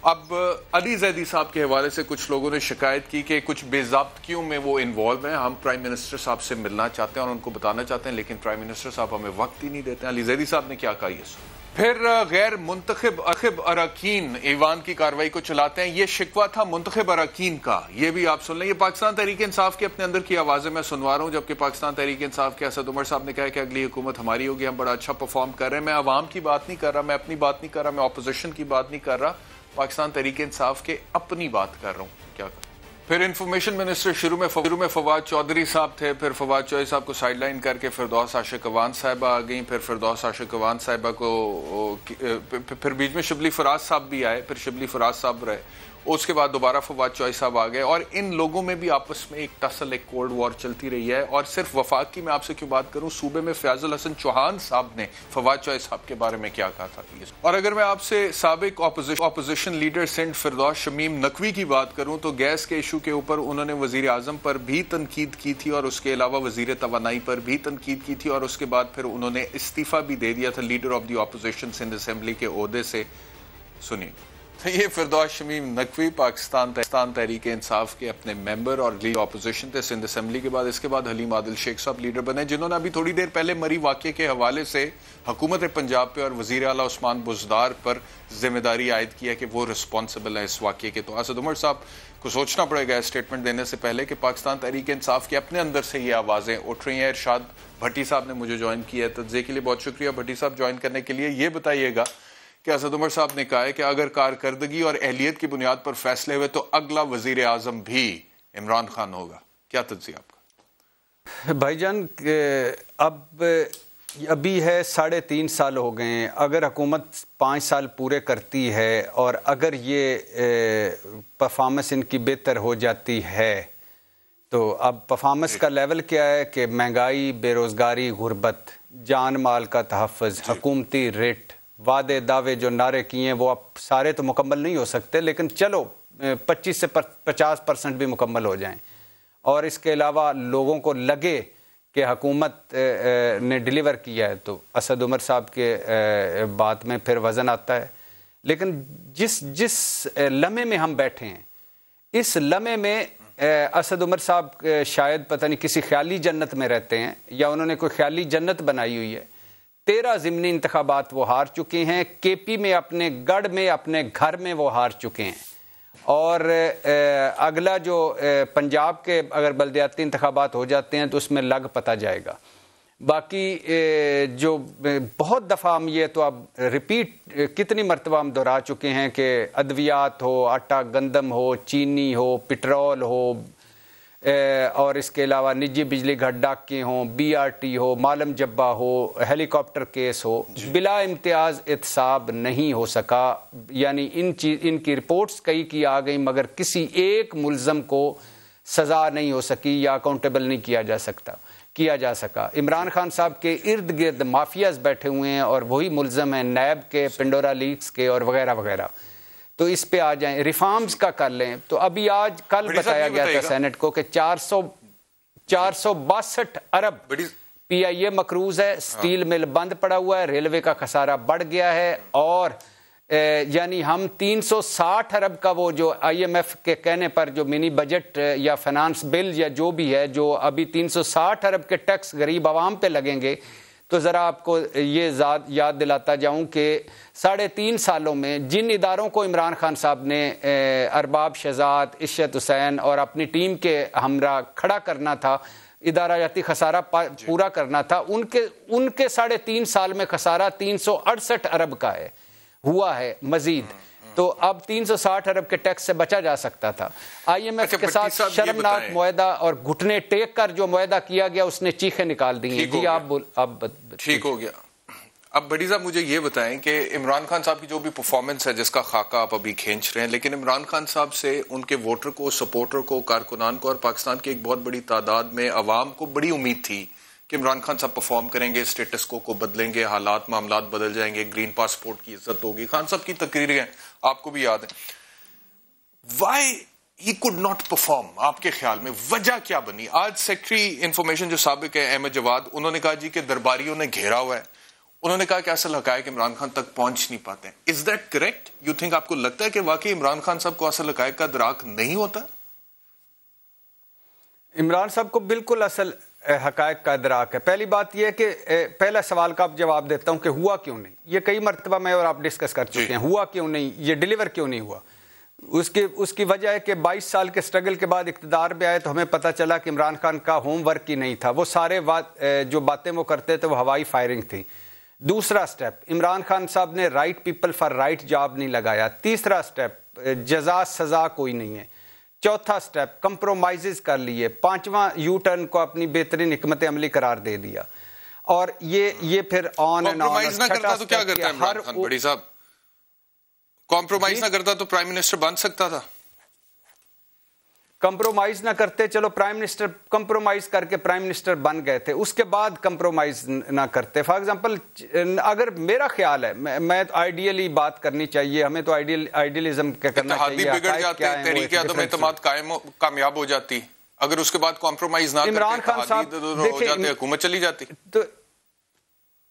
اب علی زیدی صاحب کے حوالے سے کچھ لوگوں نے شکایت کی کہ کچھ بے ضابطگیوں میں وہ انوالو ہیں, ہم پرائم منسٹر صاحب سے ملنا چاہتے ہیں اور ان کو بتانا چاہتے ہیں, لیکن پرائم منسٹر صاحب ہمیں وقت ہی نہیں دیتے ہیں. علی زیدی صاحب نے کیا کہا یہ سن. پھر غیر منتخب اراکین ایوان کی کارروائی کو چلاتے ہیں, یہ شکوہ تھا منتخب اراکین کا, یہ بھی آپ سن لیں. یہ پاکستان تحریک انصاف کے اپنے اندر کی آوازیں میں سنوا رہا ہوں, جبکہ پاکستان تحریک انصاف کے اسد عمر صاحب نے کہا کہ اگلی حکومت ہماری ہوگی, ہم بڑا اچھا پرفارم کر رہے ہیں. میں عوام کی بات نہیں کر رہا, میں اپنی بات نہیں کر رہا, میں اپوزیشن کی بات نہیں کر رہا, پاکستان تحریک انصاف کے اپنی بات کر رہا ہوں. کیا کر پھر انفارمیشن منسٹر شروع میں فواد چودھری صاحب تھے, پھر فواد چودھری صاحب کو سائیڈ لائن کر کے فردوس عاشق اوان صاحبہ آ گئیں, پھر فردوس عاشق اوان صاحبہ کو پھر بیچ میں شبلی فراز صاحب بھی آئے, پھر شبلی فراز صاحب رہے, اس کے بعد دوبارہ فواد چوہی صاحب آ گئے اور ان لوگوں میں بھی آپس میں ایک ٹسل، ایک کولڈ وار چلتی رہی ہے. اور صرف وفاق کی میں آپ سے کیوں بات کروں، صوبے میں فیاض الحسن چوہان صاحب نے فواد چوہی صاحب کے بارے میں کیا کہا تھا. اور اگر میں آپ سے سابق اپوزیشن لیڈر سندھ فردوس شمیم نقوی کی بات کروں تو گیس کے ایشو کے اوپر انہوں نے وزیر اعظم پر بھی تنقید کی تھی اور اس کے علاوہ وزیر توانائی پر بھی تنقید کی تھی، اور اس کے بعد پھر انہوں نے استعفیٰ بھی دے دیا تھا leader of the opposition Sindh assembly کے عہدے سے. سنیے، یہ فردوس شمیم نقوی پاکستان تحریک انصاف کے اپنے ممبر اور لیڈر اپوزیشن تھے سندھ اسمبلی کے بعد. اس کے بعد حلیم عادل شیخ صاحب لیڈر بنے، جنہوں نے ابھی تھوڑی دیر پہلے مری واقعے کے حوالے سے حکومت پنجاب پہ اور وزیر اعلیٰ عثمان بزدار پر ذمہ داری عائد کی ہے کہ وہ رسپانسبل ہے اس واقعے کے. تو اسد عمر صاحب کو سوچنا پڑے گا اسٹیٹمنٹ دینے سے پہلے کہ پاکستان تحریک انصاف کے اپنے اندر سے یہ آوازیں اٹھ رہی ہیں. ارشاد بھٹی صاحب نے مجھے جوائن کیا ہے، تجزیے کے لیے بہت شکریہ بھٹی صاحب جوائن کرنے کے لیے. یہ بتائیے گا کہ اسد عمر صاحب نے کہا ہے کہ اگر کارکردگی اور اہلیت کی بنیاد پر فیصلے ہوئے تو اگلا وزیر اعظم بھی عمران خان ہوگا. کیا تجزیہ آپ کا؟ بھائی جان، ابھی ہے 3.5 سال ہو گئے ہیں. اگر حکومت 5 سال پورے کرتی ہے اور اگر یہ پرفارمنس ان کی بہتر ہو جاتی ہے تو اب پرفارمنس کا لیول کیا ہے کہ مہنگائی، بے روزگاری، غربت، جان مال کا تحفظ، حکومتی ریٹ، وعدے دعوے جو نعرے کیے ہیں وہ اب سارے تو مکمل نہیں ہو سکتے، لیکن چلو 25 سے 50% بھی مکمل ہو جائیں. اور اس کے علاوہ لوگوں کو لگے کہ حکومت نے ڈیلیور کیا ہے تو اسد عمر صاحب کے بات میں پھر وزن آتا ہے. لیکن جس لمحے میں ہم بیٹھے ہیں، اس لمحے میں اسد عمر صاحب شاید پتہ نہیں کسی خیالی جنت میں رہتے ہیں یا انہوں نے کوئی خیالی جنت بنائی ہوئی ہے. 13 ضمنی انتخابات وہ ہار چکے ہیں. کے پی میں اپنے گڑھ میں اپنے گھر میں وہ ہار چکے ہیں. اور اگلا جو پنجاب کے اگر بلدیاتی انتخابات ہو جاتے ہیں تو اس میں لگ پتہ جائے گا. باقی جو بہت دفعہ ہم یہ تو اب ریپیٹ کتنی مرتبہ ہم دہرا چکے ہیں کہ ادویات ہو، آٹا گندم ہو، چینی ہو، پٹرول ہو، اور اس کے علاوہ نجی بجلی گھر ڈاکے ہوں، بی آر ٹی ہو، مالم جبہ ہو، ہیلی کاپٹر کیس ہو، بلا امتیاز احتساب نہیں ہو سکا. یعنی ان کی رپورٹس کئی کی آ گئی مگر کسی ایک ملزم کو سزا نہیں ہو سکی یا اکاؤنٹیبل نہیں کیا جا سکا. عمران خان صاحب کے ارد گرد مافیاز بیٹھے ہوئے ہیں اور وہی ملزم ہیں نیب کے، پنڈورا لیکس کے اور وغیرہ وغیرہ. تو اس پہ آ جائیں، ریفارمز کا کر لیں. تو ابھی کل بتایا گیا تھا سینٹ کو کہ 462 ارب پی آئی اے مقروض ہے، سٹیل مل بند پڑا ہوا ہے، ریلوے کا خسارہ بڑھ گیا ہے، اور یعنی ہم 360 ارب کا وہ جو آئی ایم ایف کے کہنے پر جو منی بجٹ یا فنانس بل یا جو بھی ہے، جو ابھی 360 ارب کے ٹیکس غریب عوام پہ لگیں گے. تو ذرا آپ کو یہ یاد دلاتا جاؤں کہ 3.5 سالوں میں جن اداروں کو عمران خان صاحب نے ارباب شہزاد، عشرت حسین اور اپنی ٹیم کے ہمراہ کھڑا کرنا تھا، ادارہ جاتی خسارہ پورا کرنا تھا، ان کے 3.5 سال میں خسارہ 368 ارب کا ہوا ہے مزید. تو اب 360 ارب کے ٹیکس سے بچا جا سکتا تھا. آئی ایم ایف کے ساتھ شرمناک معاہدہ اور گھٹنے ٹیک کر جو معاہدہ کیا گیا اس نے چیخیں نکال دی ہیں. جی آپ ٹھیک ہو گیا. اب بڑی صاحب مجھے یہ بتائیں کہ عمران خان صاحب کی جو بھی پرفارمنس ہے جس کا خاکہ آپ ابھی کھینچ رہے ہیں، لیکن عمران خان صاحب سے ان کے ووٹر کو، سپورٹر کو، کارکنان کو اور پاکستان کی ایک بہت بڑی تعداد میں عوام کو بڑی امید تھی کہ عمران خان صاحب پرفارم کریں گے، اسٹیٹس کو بدلیں گے، حالات معاملات بدل جائیں گے، گرین پاسپورٹ کی عزت ہوگی. خان صاحب کی تقریریں آپ کو بھی یاد ہیں. Why he could not perform? آپ کے خیال میں وجہ کیا بنی؟ آج سیکرٹری انفارمیشن جو سابق ہے احمد جواد، انہوں نے کہا جی کہ درباریوں نے گھیرا ہوا ہے. انہوں نے کہا کہ اصل حقائق عمران خان تک پہنچ نہیں پاتے ہیں. Is that correct? You think, آپ کو لگتا ہے کہ واقعی عمران خان صاحب کو اصل حقائق کا ادراک نہیں ہوتا؟ عمران صاحب کو بالکل اصل حقائق کا ادراک ہے. پہلی بات یہ ہے کہ پہلا سوال کا اب جواب دیتا ہوں کہ ہوا کیوں نہیں. یہ کئی مرتبہ میں اور آپ ڈسکس کر چکے ہیں. ہوا کیوں نہیں، یہ ڈیلیور کیوں نہیں ہوا. اس کی وجہ ہے کہ 22 سال کے سٹرگل کے بعد اقتدار پہ آئے تو ہمیں پتہ چلا کہ عمران خان کا ہوم ورک ہی نہیں تھا. وہ سارے جو باتیں وہ کرتے تھے وہ ہوائی فائرنگ تھی. دوسرا سٹیپ، عمران خان صاحب نے right people for right job نہیں لگایا. تیسرا سٹیپ، جزا سزا کوئی نہیں ہے. چوتھا سٹیپ، کمپرومائزز کر لیے. پانچواں یو ٹرن کو اپنی بہترین حکمت عملی قرار دے دیا. اور یہ پھر آن اینڈ آن. کمپرومائز نہ کرتا تو کیا کرتا ہے عمران خان؟ بڑی صاحب کمپرومائز نہ کرتا تو پرائم منسٹر بن سکتا تھا. کمپرومائز نہ کرتے, چلو پرائم منسٹر کمپرومائز کر کے پرائم منسٹر بن گئے تھے, اس کے بعد کمپرومائز نہ کرتے. فار ایگزامپل اگر میرا خیال ہے, میں آئیڈیلی بات کرنی چاہیے, ہمیں تو آئیڈیلزم کیا کرنا چاہیے. بگڑ جاتے ہیں, تحریک عدم اعتماد کامیاب ہو جاتی, اگر اس کے بعد کمپرومائز نہ کرتے عمران خان صاحب ہو جاتے, حکومت چلی جاتی. تو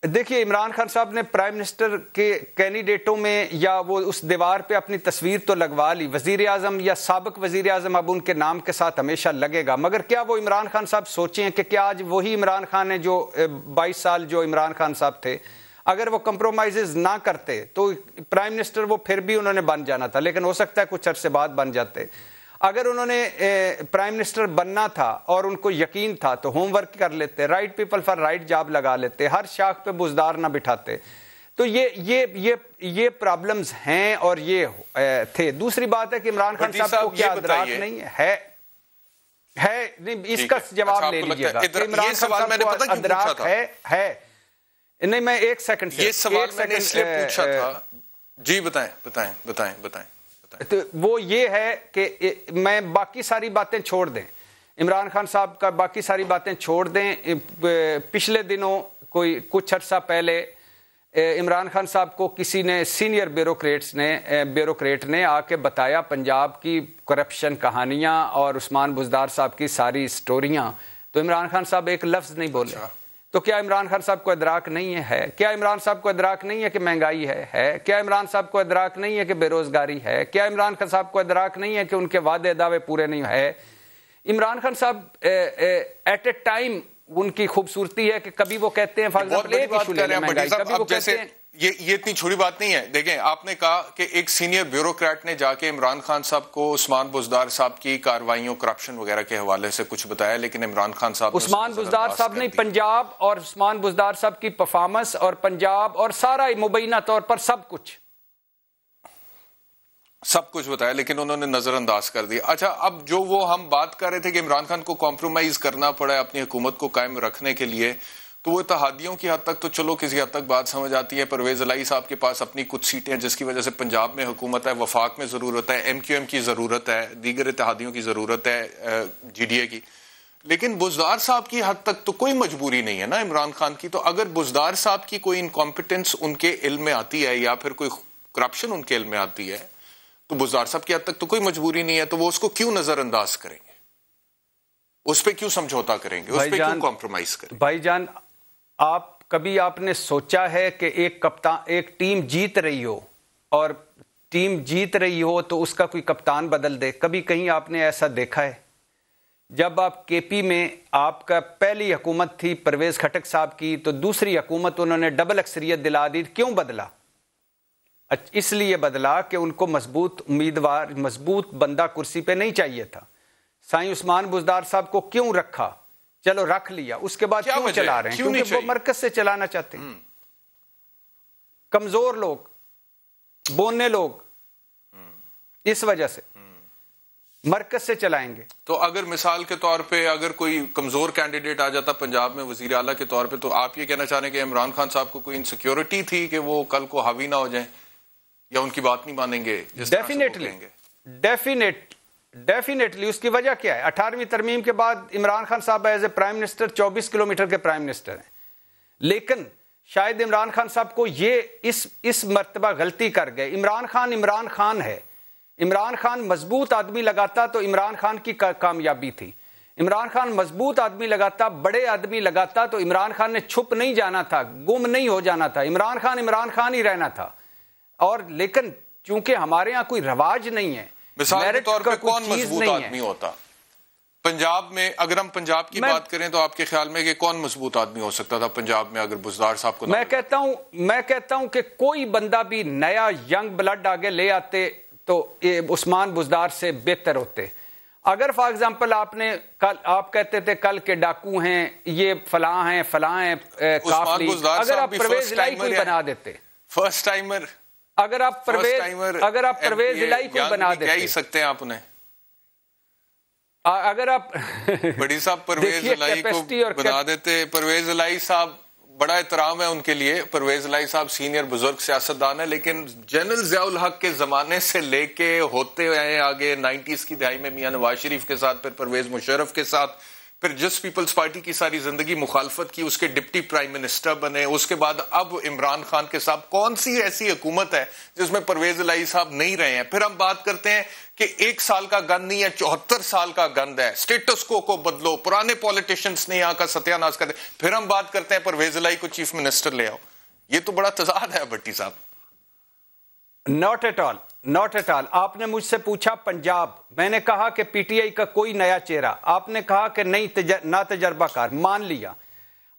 دیکھیے عمران خان صاحب نے پرائم منسٹر کے کینڈیڈیٹوں میں یا وہ اس دیوار پہ اپنی تصویر تو لگوا لی, وزیر اعظم یا سابق وزیر اعظم اب ان کے نام کے ساتھ ہمیشہ لگے گا, مگر کیا وہ عمران خان صاحب سوچیں کہ کیا آج وہی عمران خان ہے جو 22 سال جو عمران خان صاحب تھے, اگر وہ کمپرومائزز نہ کرتے تو پرائم منسٹر وہ پھر بھی انہوں نے بن جانا تھا, لیکن ہو سکتا ہے کچھ عرصے بعد بن جاتے. اگر انہوں نے پرائم منسٹر بننا تھا اور ان کو یقین تھا تو ہوم ورک کر لیتے, right people for right job لگا لیتے, ہر شاخ پہ بزدار نہ بٹھاتے. تو یہ پرابلمز ہیں اور یہ تھے. دوسری بات ہے کہ عمران خان صاحب کو کیا ادراک نہیں ہے نہیں, اس کا جواب لے لیجیے گا. عمران خان صاحب کو ادراک ہے نہیں, میں ایک سیکنڈ سے یہ سوال میں نے اس لیے پوچھا تھا. جی بتائیں. تو وہ یہ ہے کہ میں باقی ساری باتیں چھوڑ دیں, عمران خان صاحب کا باقی ساری باتیں چھوڑ دیں. پچھلے دنوں کچھ عرصہ پہلے عمران خان صاحب کو کسی نے سینئر بیوروکریٹ نے آ کے بتایا پنجاب کی کرپشن کہانیاں اور عثمان بزدار صاحب کی ساری سٹوریاں, تو عمران خان صاحب ایک لفظ نہیں بولے. تو کیا عمران خان صاحب کو ادراک نہیں ہے؟ کیا عمران صاحب کو ادراک نہیں ہے کہ مہنگائی ہے؟ کیا عمران صاحب کو ادراک نہیں ہے کہ بے روزگاری ہے؟ کیا عمران خان صاحب کو ادراک نہیں ہے کہ ان کے وعدے دعوے پورے نہیں ہے؟ عمران خان صاحب ایٹ اے ٹائم ان کی خوبصورتی ہے کہ کبھی وہ کہتے ہیں یہ اتنی چھوٹی بات نہیں ہے. دیکھیں, آپ نے کہا کہ ایک سینئر بیوروکریٹ نے جا کے عمران خان صاحب کو عثمان بزدار صاحب کی کارروائیوں کرپشن وغیرہ کے حوالے سے کچھ بتایا, لیکن عمران خان صاحب عثمان بزدار صاحب نہیں, پنجاب اور عثمان بزدار صاحب کی پرفارمنس اور پنجاب اور سارا مبینہ طور پر سب کچھ بتایا, لیکن انہوں نے نظر انداز کر دیا. اچھا, اب جو وہ ہم بات کر رہے تھے کہ عمران خان کو کمپرومائز کرنا پڑا ہے اپنی حکومت کو قائم رکھنے کے لیے, تو وہ اتحادیوں کی حد تک تو چلو کسی حد تک بات سمجھ آتی ہے. پرویز الہی صاحب کے پاس اپنی کچھ سیٹیں ہیں جس کی وجہ سے پنجاب میں حکومت ہے, وفاق میں ضرورت ہے, MQM کی ضرورت ہے, دیگر اتحادیوں کی ضرورت ہے, GDA کی. لیکن بزدار صاحب کی حد تک تو کوئی مجبوری نہیں ہے نا عمران خان کی. تو اگر بزدار صاحب کی کوئی انکمپیٹنس ان کے علم میں آتی ہے یا پھر کوئی کرپشن ان کے علم میں آتی ہے, تو بزدار صاحب کی حد تک تو کوئی مجبوری نہیں ہے. تو وہ اس کو کیوں نظر انداز کریں گے, اس پہ کیوں سمجھوتا کریں گے, اس پہ کیوں کمپرومائز کریں گے؟ بھائی جان, کبھی آپ نے سوچا ہے کہ ایک ٹیم جیت رہی ہو اور ٹیم جیت رہی ہو تو اس کا کوئی کپتان بدل دے؟ کبھی کہیں آپ نے ایسا دیکھا ہے؟ جب آپ KP میں آپ کا پہلی حکومت تھی پرویز خٹک صاحب کی, تو دوسری حکومت انہوں نے ڈبل اکثریت دلا دی. کیوں بدلا؟ اس لیے بدلا کہ ان کو مضبوط امیدوار, مضبوط بندہ کرسی پہ نہیں چاہیے تھا. سائیں عثمان بزدار صاحب کو کیوں رکھا؟ چلو رکھ لیا, اس کے بعد کیوں چلا رہے ہیں؟ کیونکہ وہ مرکز سے چلانا چاہتے ہیں. کمزور لوگ, بونے لوگ, اس وجہ سے مرکز سے چلائیں گے. تو اگر مثال کے طور پہ اگر کوئی کمزور کینڈیڈیٹ آ جاتا پنجاب میں وزیر اعلیٰ کے طور پہ, تو آپ یہ کہنا چاہ رہے ہیں کہ عمران خان صاحب کو کوئی انسیکیورٹی تھی کہ وہ کل کو حاوی نہ ہو جائیں یا ان کی بات نہیں مانیں گے؟ ڈیفینیٹلی. اس کی وجہ کیا ہے؟ 18ویں ترمیم کے بعد عمران خان صاحب as a prime minister 24 kilometre کے پرائم منسٹر ہیں, لیکن شاید عمران خان صاحب کو یہ اس مرتبہ غلطی کر گئے. عمران خان ہے. عمران خان مضبوط آدمی لگاتا تو عمران خان کی کامیابی تھی. عمران خان مضبوط آدمی لگاتا, بڑے آدمی لگاتا تو عمران خان نے چھپ نہیں جانا تھا, گم نہیں ہو جانا تھا. عمران خان ہی رہنا تھا. اور لیکن چونکہ ہمارے ہاں کوئی رواج نہیں ہے, مثال کے طور پہ کون مضبوط آدمی ہوتا پنجاب میں؟ اگر ہم پنجاب کی بات کریں تو آپ کے خیال میں کہ کون مضبوط آدمی ہو سکتا تھا پنجاب میں اگر بزدار صاحب کو؟ میں کہتا ہوں کہ کوئی بندہ بھی نیا ینگ بلڈ آگے لے آتے تو عثمان بزدار سے بہتر ہوتے. اگر فار ایگزامپل آپ کہتے تھے کل کے ڈاکو ہیں, یہ فلاں ہیں کافلی, اگر آپ پرویز الہی کو بنا دیتے فرسٹ ٹائمر, اگر آپ پرویز الہی کو بنا دیتے, کہہ ہی سکتے ہیں آپ انہیں, اگر آپ بڑی صاحب پرویز الہی کو بنا دیتے. پرویز الہی صاحب بڑا احترام ہے ان کے لیے. پرویز الہی صاحب سینئر بزرگ سیاستدان ہیں, لیکن جنرل ضیاء الحق کے زمانے سے لے کے ہوتے ہیں آگے 90s کی دہائی میں میاں نواز شریف کے ساتھ, پھر پرویز مشرف کے ساتھ, پھر جس پیپلز پارٹی کی ساری زندگی مخالفت کی, اس کے ڈپٹی پرائم منسٹر بنے, اس کے بعد اب عمران خان کے ساتھ کون سی ایسی حکومت ہے جس میں پرویز الہی صاحب نہیں رہے ہیں. پھر ہم بات کرتے ہیں کہ 1 سال کا گند نہیں ہے, 74 سال کا گند ہے, سٹیٹس کو بدلو, پرانے پولیٹیشنز نے یہاں کا ستیہ ناش کر دے. پھر ہم بات کرتے ہیں پرویز الہی کو چیف منسٹر لے آؤ. یہ تو بڑا تضاد ہے بھٹی صاحب. Not at all, not at all. آپ نے مجھ سے پوچھا پنجاب, میں نے کہا کہ پی ٹی آئی کا کوئی نیا چہرہ, آپ نے کہا کہ نہیں نا تجربہ کار, مان لیا.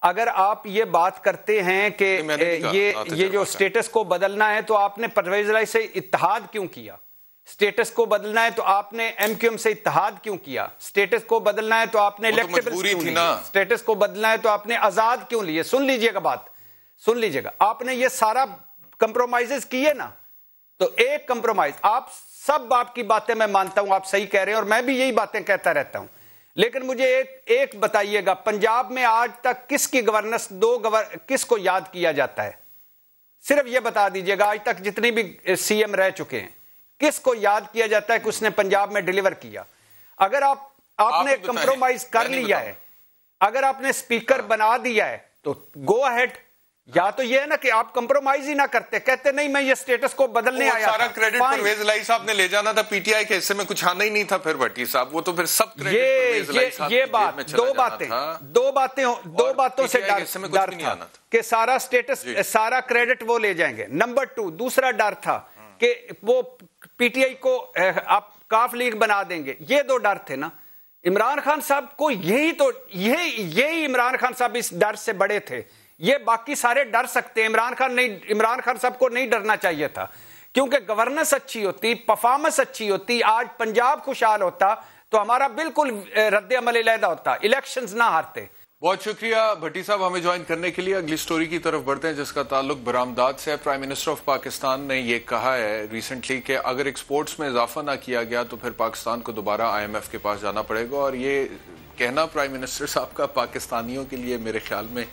اگر آپ یہ بات کرتے ہیں کہ یہ جو سٹیٹس کو بدلنا ہے, تو آپ نے پرویز الہی سے اتحاد کیوں کیا؟ سٹیٹس کو بدلنا ہے تو آپ نے ایم کیو ایم سے اتحاد کیوں کیا؟ سٹیٹس کو بدلنا ہے تو آپ نے الیکٹیبلز کیوں لیے؟ سٹیٹس کو بدلنا ہے تو آپ نے آزاد کیوں لیے؟ سن لیجئے گا بات, سن لیجئے گا. آپ نے یہ سارا کمپرومائزز کیے نا, تو ایک کمپرومائز, آپ سب آپ کی باتیں میں مانتا ہوں, آپ صحیح کہہ رہے ہیں, اور میں بھی یہی باتیں کہتا رہتا ہوں, لیکن مجھے ایک بتائیے گا, پنجاب میں آج تک کس کی گورننس کس کو یاد کیا جاتا ہے؟ صرف یہ بتا دیجئے گا, آج تک جتنی بھی سی ایم رہ چکے ہیں, کس کو یاد کیا جاتا ہے کہ اس نے پنجاب میں ڈیلیور کیا؟ اگر آپ نے کمپرومائز کر لیا ہے, اگر آپ نے سپیکر بنا دیا ہے, تو گو اہیڈ. یا تو یہ ہے نا کہ آپ کمپرومائز ہی نہ کرتے, کہتے نہیں میں یہ سٹیٹس کو بدلنے آیا. سارا کریڈٹ پرویز الہی صاحب نے لے جانا تھا, پی ٹی آئی کے حصے میں کچھ آنا ہی نہیں تھا. پھر بھٹی صاحب وہ تو پھر سب کریڈٹ یہ بات, دو باتوں سے ڈر تھا کہ سارا سٹیٹس, سارا کریڈٹ وہ لے جائیں گے. نمبر 2, دوسرا ڈر تھا کہ وہ پی ٹی آئی کو آپ کاف لیگ بنا دیں گے. یہ 2 ڈر تھے نا. عمران خان صاحب کو یہی عمران خان صاحب اس ڈر سے بڑے تھے. یہ باقی سارے ڈر سکتے ہیں, عمران خان صاحب کو نہیں ڈرنا چاہیے تھا, کیونکہ گورننس اچھی ہوتی, پرفارمنس اچھی ہوتی, آج پنجاب خوشحال ہوتا, تو ہمارا بالکل رد عمل علیحدہ ہوتا, الیکشنز نہ ہارتے. بہت شکریہ بھٹی صاحب ہمیں جوائن کرنے کے لیے. اگلی سٹوری کی طرف بڑھتے ہیں جس کا تعلق برآمدات سے ہے. پرائم منسٹر آف پاکستان نے یہ کہا ہے ریسنٹلی کہ اگر ایکسپورٹس میں اضافہ نہ کیا گیا تو پھر پاکستان کو دوبارہ آئی ایم ایف کے پاس جانا پڑے گا. اور یہ کہنا پرائم منسٹر صاحب کا پاکستانیوں کے لیے میرے خیال میں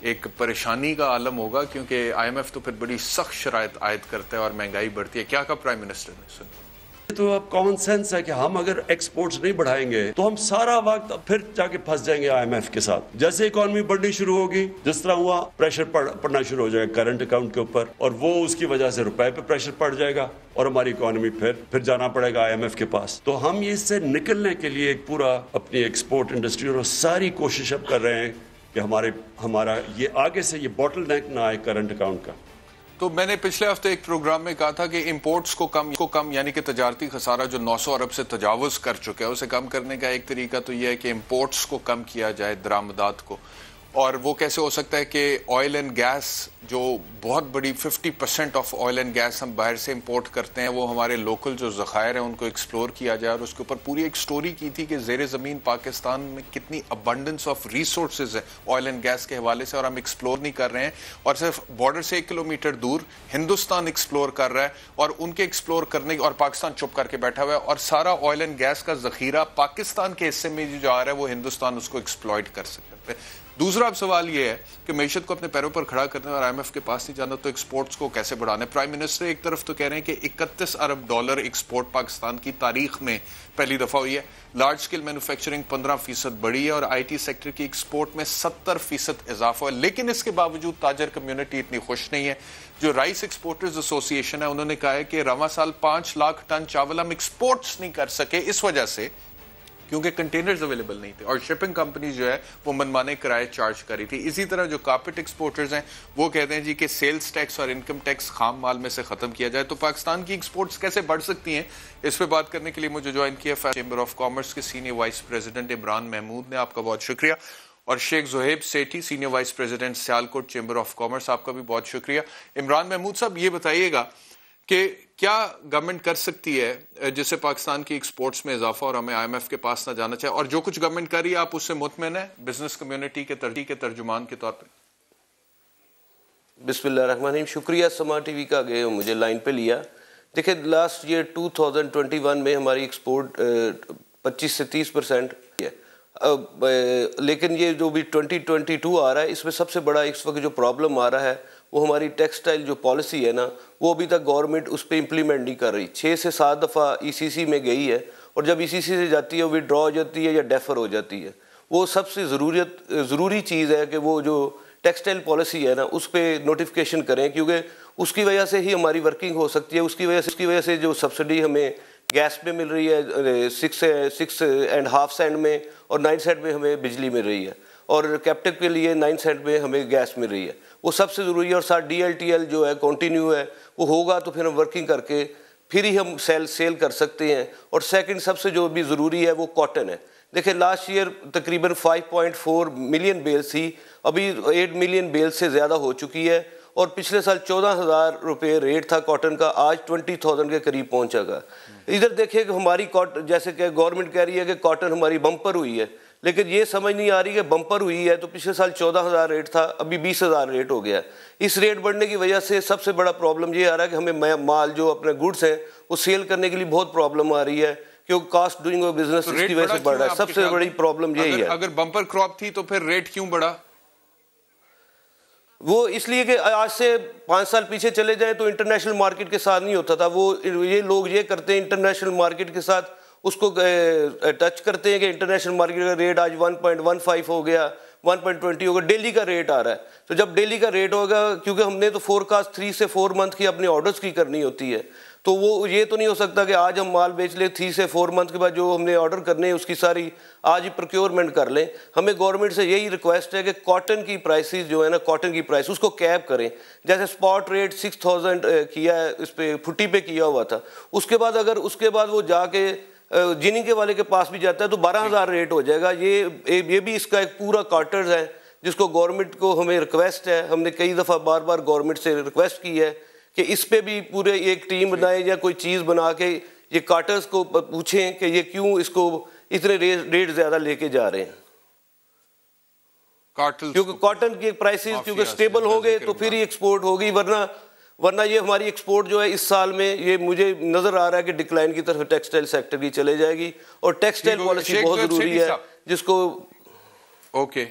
ایک پریشانی کا عالم ہوگا, کیونکہ آئی ایم ایف تو پھر بڑی سخت شرائط عائد کرتا ہے اور مہنگائی بڑھتی ہے. کیا کہا پرائم منسٹر نے؟ سن تو اب کامن سینس ہے کہ ہم اگر ایکسپورٹس نہیں بڑھائیں گے تو ہم سارا وقت پھر جا کے پھنس جائیں گے آئی ایم ایف کے ساتھ. جیسے اکانومی بڑھنی شروع ہوگی, جس طرح ہوا پریشر پڑنا شروع ہو جائے گا کرنٹ اکاؤنٹ کے اوپر, اور وہ اس کی وجہ سے روپے پہ پریشر پڑ جائے گا اور ہماری اکانومی پھر جانا پڑے گا آئی ایم ایف کے پاس. تو ہم اس سے نکلنے کے لیے ایک پورا اپنی ایکسپورٹ انڈسٹری اور ساری کوشش اب کر رہے ہیں کہ ہمارا یہ آگے سے یہ باٹل نیک نہ آئے کرنٹ اکاؤنٹ کا. تو میں نے پچھلے ہفتے ایک پروگرام میں کہا تھا کہ امپورٹس کو کم یعنی کہ تجارتی خسارہ جو 900 ارب سے تجاوز کر چکے ہیں اسے کم کرنے کا ایک طریقہ تو یہ ہے کہ امپورٹس کو کم کیا جائے, درآمدات کو. اور وہ کیسے ہو سکتا ہے کہ آئل اینڈ گیس جو بہت بڑی 50% آف آئل اینڈ گیس ہم باہر سے امپورٹ کرتے ہیں, وہ ہمارے لوکل جو ذخائر ہیں ان کو ایکسپلور کیا جائے. اور اس کے اوپر پوری ایک سٹوری کی تھی کہ زیر زمین پاکستان میں کتنی ابنڈنس آف ریسورسز ہے آئل اینڈ گیس کے حوالے سے, اور ہم ایکسپلور نہیں کر رہے ہیں. اور صرف بارڈر سے 1 کلومیٹر دور ہندوستان ایکسپلور کر رہا ہے, اور ان کے ایکسپلور کرنے اور پاکستان چپ کر کے بیٹھا ہوا ہے, اور سارا آئل اینڈ گیس کا ذخیرہ پاکستان کے حصے میں جو آ رہا ہے وہ ہندوستان اس کو ایکسپلوئٹ کر سکتا ہے. دوسرا اب سوال یہ ہے کہ معیشت کو اپنے پیروں پر کھڑا کرنے اور آئی ایم ایف کے پاس نہیں جانا, تو ایکسپورٹس کو کیسے بڑھانا ہے؟ پرائم منسٹر ایک طرف تو کہہ رہے ہیں کہ 31 ارب ڈالر ایکسپورٹ پاکستان کی تاریخ میں پہلی دفعہ ہوئی ہے, لارج سکیل مینوفیکچرنگ 15% بڑھی ہے, اور آئی ٹی سیکٹر کی ایکسپورٹ میں 70% اضافہ ہے. لیکن اس کے باوجود تاجر کمیونٹی اتنی خوش نہیں ہے. جو رائس ایکسپورٹرز ایسوسی ایشن ہے انہوں نے کہا ہے کہ رواں سال 5 لاکھ ٹن چاول ہم ایکسپورٹس نہیں کر سکے اس وجہ سے کیونکہ کنٹینرز اویلیبل نہیں تھے, اور شپنگ کمپنیز جو ہے وہ منمانے کرائے چارج کر رہی تھی. اسی طرح جو کارپیٹ ایکسپورٹرز ہیں وہ کہتے ہیں جی کہ سیلز ٹیکس اور انکم ٹیکس خام مال میں سے ختم کیا جائے. تو پاکستان کی ایکسپورٹس کیسے بڑھ سکتی ہیں, اس پہ بات کرنے کے لیے مجھے جوائن کیا چیمبر آف کامرس کے senior vice president Imran Mahmood نے. آپ کا بہت شکریہ. اور Sheikh Zohaib Sethi senior vice president Sialkot chamber of commerce, آپ کا بھی بہت شکریہ. عمران محمود صاحب یہ بتائیے گا کہ کیا گورنمنٹ کر سکتی ہے جس سے پاکستان کی ایکسپورٹس میں اضافہ اور ہمیں آئی ایم ایف کے پاس نہ جانا چاہے, اور جو کچھ گورنمنٹ کر رہی ہے آپ اس سے مطمئن ہیں بزنس کمیونٹی کے ترجمان کے طور پہ؟ بسم اللہ الرحمن الرحیم. شکریہ سما ٹی وی کا کہ مجھے لائن پہ لیا. دیکھیں لاسٹ ایئر 2021 میں ہماری ایکسپورٹ 25 سے 30% ہے. لیکن یہ جو بھی 2022 آ رہا ہے اس میں سب سے بڑا اس وقت جو پرابلم آ رہا ہے وہ ہماری ٹیکسٹائل جو پالیسی ہے نا وہ ابھی تک گورنمنٹ اس پہ امپلیمنٹ نہیں کر رہی. 6 سے 7 دفعہ ECC میں گئی ہے اور جب ECC سے جاتی ہے وہ ودرا ہو جاتی ہے یا ڈیفر ہو جاتی ہے. وہ سب سے ضروری چیز ہے کہ وہ جو ٹیکسٹائل پالیسی ہے نا اس پہ نوٹیفیکیشن کریں, کیونکہ اس کی وجہ سے ہی ہماری ورکنگ ہو سکتی ہے. اس کی وجہ سے جو سبسڈی ہمیں گیس پہ مل رہی ہے 6.5 سینٹ میں اور 9 سینٹ میں ہمیں بجلی مل رہی ہے, اور کیپٹیو کے لیے 9 سینٹ میں ہمیں گیس مل رہی ہے. وہ سب سے ضروری ہے. اور ساتھ DLTL جو ہے کنٹینیو ہے, وہ ہوگا تو پھر ہم ورکنگ کر کے پھر ہی ہم سیل کر سکتے ہیں. اور سیکنڈ سب سے جو بھی ضروری ہے وہ کاٹن ہے. دیکھیں لاسٹ ایئر تقریباً 5.4 ملین بیل تھی, ابھی 8 ملین بیل سے زیادہ ہو چکی ہے, اور پچھلے سال 14,000 روپے ریٹ تھا کاٹن کا, آج 20,000 کے قریب پہنچا گا. ادھر دیکھیں کہ ہماری کاٹن, جیسے کہ گورنمنٹ کہہ رہی ہے کہ کاٹن ہماری بمپر ہوئی ہے, لیکن یہ سمجھ نہیں آ رہی کہ بمپر ہوئی ہے تو پچھلے سال 14,000 ریٹ تھا, ابھی 20,000 ریٹ ہو گیا. اس ریٹ بڑھنے کی وجہ سے سب سے بڑا پرابلم یہ آ رہا ہے کہ ہمیں مال جو اپنے گوڈس ہیں وہ سیل کرنے کے لیے بہت پرابلم آ رہی ہے, کیونکہ کاسٹ ڈوئنگ آف بزنس اس کی وجہ سے بڑھ رہا ہے. سب سے بڑی پرابلم یہی ہے. اگر بمپر کراپ تھی تو پھر ریٹ کیوں بڑھا؟ وہ اس لیے کہ آج سے 5 سال پیچھے چلے جائیں تو انٹرنیشنل مارکیٹ کے ساتھ نہیں ہوتا تھا. وہ یہ لوگ یہ کرتے ہیں انٹرنیشنل مارکیٹ کے ساتھ اس کو ٹچ کرتے ہیں کہ انٹرنیشنل مارکیٹ کا ریٹ آج 1.15 ہو گیا, 1.20 ہوگا, ڈیلی کا ریٹ آ رہا ہے. تو جب ڈیلی کا ریٹ ہوگا, کیونکہ ہم نے تو فورکاسٹ 3 سے 4 منتھ کی اپنے آرڈرز کی کرنی ہوتی ہے, تو وہ یہ تو نہیں ہو سکتا کہ آج ہم مال بیچ لیں 3 سے 4 منتھ کے بعد جو ہم نے آرڈر کرنے ہیں اس کی ساری آج ہی پروکیورمنٹ کر لیں. ہمیں گورنمنٹ سے یہی ریکویسٹ ہے کہ کاٹن کی پرائسز جو ہے نا, کاٹن کی پرائس اس کو کیپ کریں. جیسے اسپاٹ ریٹ 6,000 کیا ہے, اس پہ پھٹی پہ کیا ہوا تھا, اس کے بعد اگر اس کے بعد وہ جا کے جیننگ کے والے کے پاس بھی جاتا ہے تو 12,000 ریٹ ہو جائے گا. یہ بھی اس کا ایک پورا کارٹرز ہے جس کو گورنمنٹ کو ہمیں ریکویسٹ ہے. ہم نے کئی دفعہ بار گورنمنٹ سے ریکویسٹ کی ہے کہ اس پہ بھی پورے ایک ٹیم بنائیں یا کوئی چیز بنا کے یہ کارٹرز کو پوچھیں کہ یہ کیوں اس کو اتنے ریٹ زیادہ لے کے جا رہے ہیں. کیونکہ کاٹن کی پرائسز کیونکہ سٹیبل ہوں گے تو پھر ہی ایکسپورٹ ہوگی, ورنہ یہ ہماری ایکسپورٹ جو ہے اس سال میں یہ مجھے نظر آ رہا ہے کہ ڈکلائن کی طرف ٹیکسٹائل سیکٹر کی چلے جائے گی. اور ٹیکسٹائل پالیسی بہت ضروری ہے جس کو. اوکے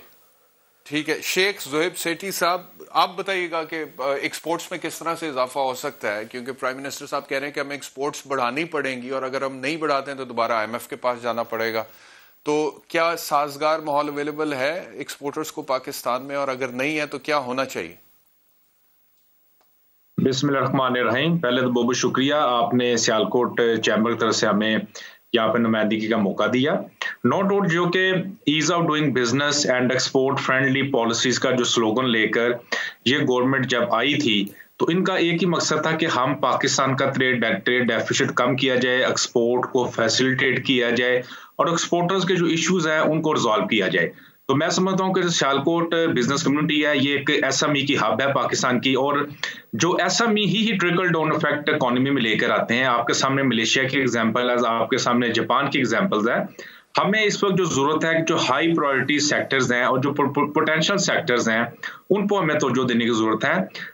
ٹھیک ہے. شیخ زہیب سیٹھی صاحب, آپ بتائیے گا کہ ایکسپورٹس میں کس طرح سے اضافہ ہو سکتا ہے, کیونکہ پرائم منسٹر صاحب کہہ رہے ہیں کہ ہمیں ایکسپورٹس بڑھانی پڑیں گی, اور اگر ہم نہیں بڑھاتے ہیں تو دوبارہ IMF کے پاس جانا پڑے گا. تو کیا سازگار ماحول اویلیبل ہے ایکسپورٹرز کو پاکستان میں, اور اگر نہیں ہے تو کیا ہونا چاہیے؟ بسم اللہ الرحمن الرحیم. پہلے تو بہت شکریہ, آپ نے سیالکوٹ چیمبر کی طرف سے ہمیں یہاں پہ نمائندگی کا موقع دیا. نو ڈاؤٹ جو کہ as of doing business and export friendly policies کا جو سلوگن لے کر یہ گورنمنٹ جب آئی تھی تو ان کا ایک ہی مقصد تھا کہ ہم پاکستان کا ٹریڈ ڈیفیسٹ کم کیا جائے, ایکسپورٹ کو فیسیلیٹیٹ کیا جائے, اور ایکسپورٹرز کے جو ایشوز ہیں ان کو ریزالو کیا جائے. تو میں سمجھتا ہوں کہ سیالکوٹ بزنس کمیونٹی ہے, یہ ایک SME کی ہب ہے پاکستان کی, اور جو SME ہی ٹریکل ڈاؤن افیکٹ اکانومی میں لے کر آتے ہیں. آپ کے سامنے ملیشیا کی ایگزامپل ہے, آپ کے سامنے جاپان کی ایگزامپلز ہیں. ہمیں اس وقت جو ضرورت ہے کہ جو ہائی پرائرٹی سیکٹرز ہیں اور جو پوٹینشیل سیکٹرز ہیں ان کو ہمیں توجہ دینے کی ضرورت ہے.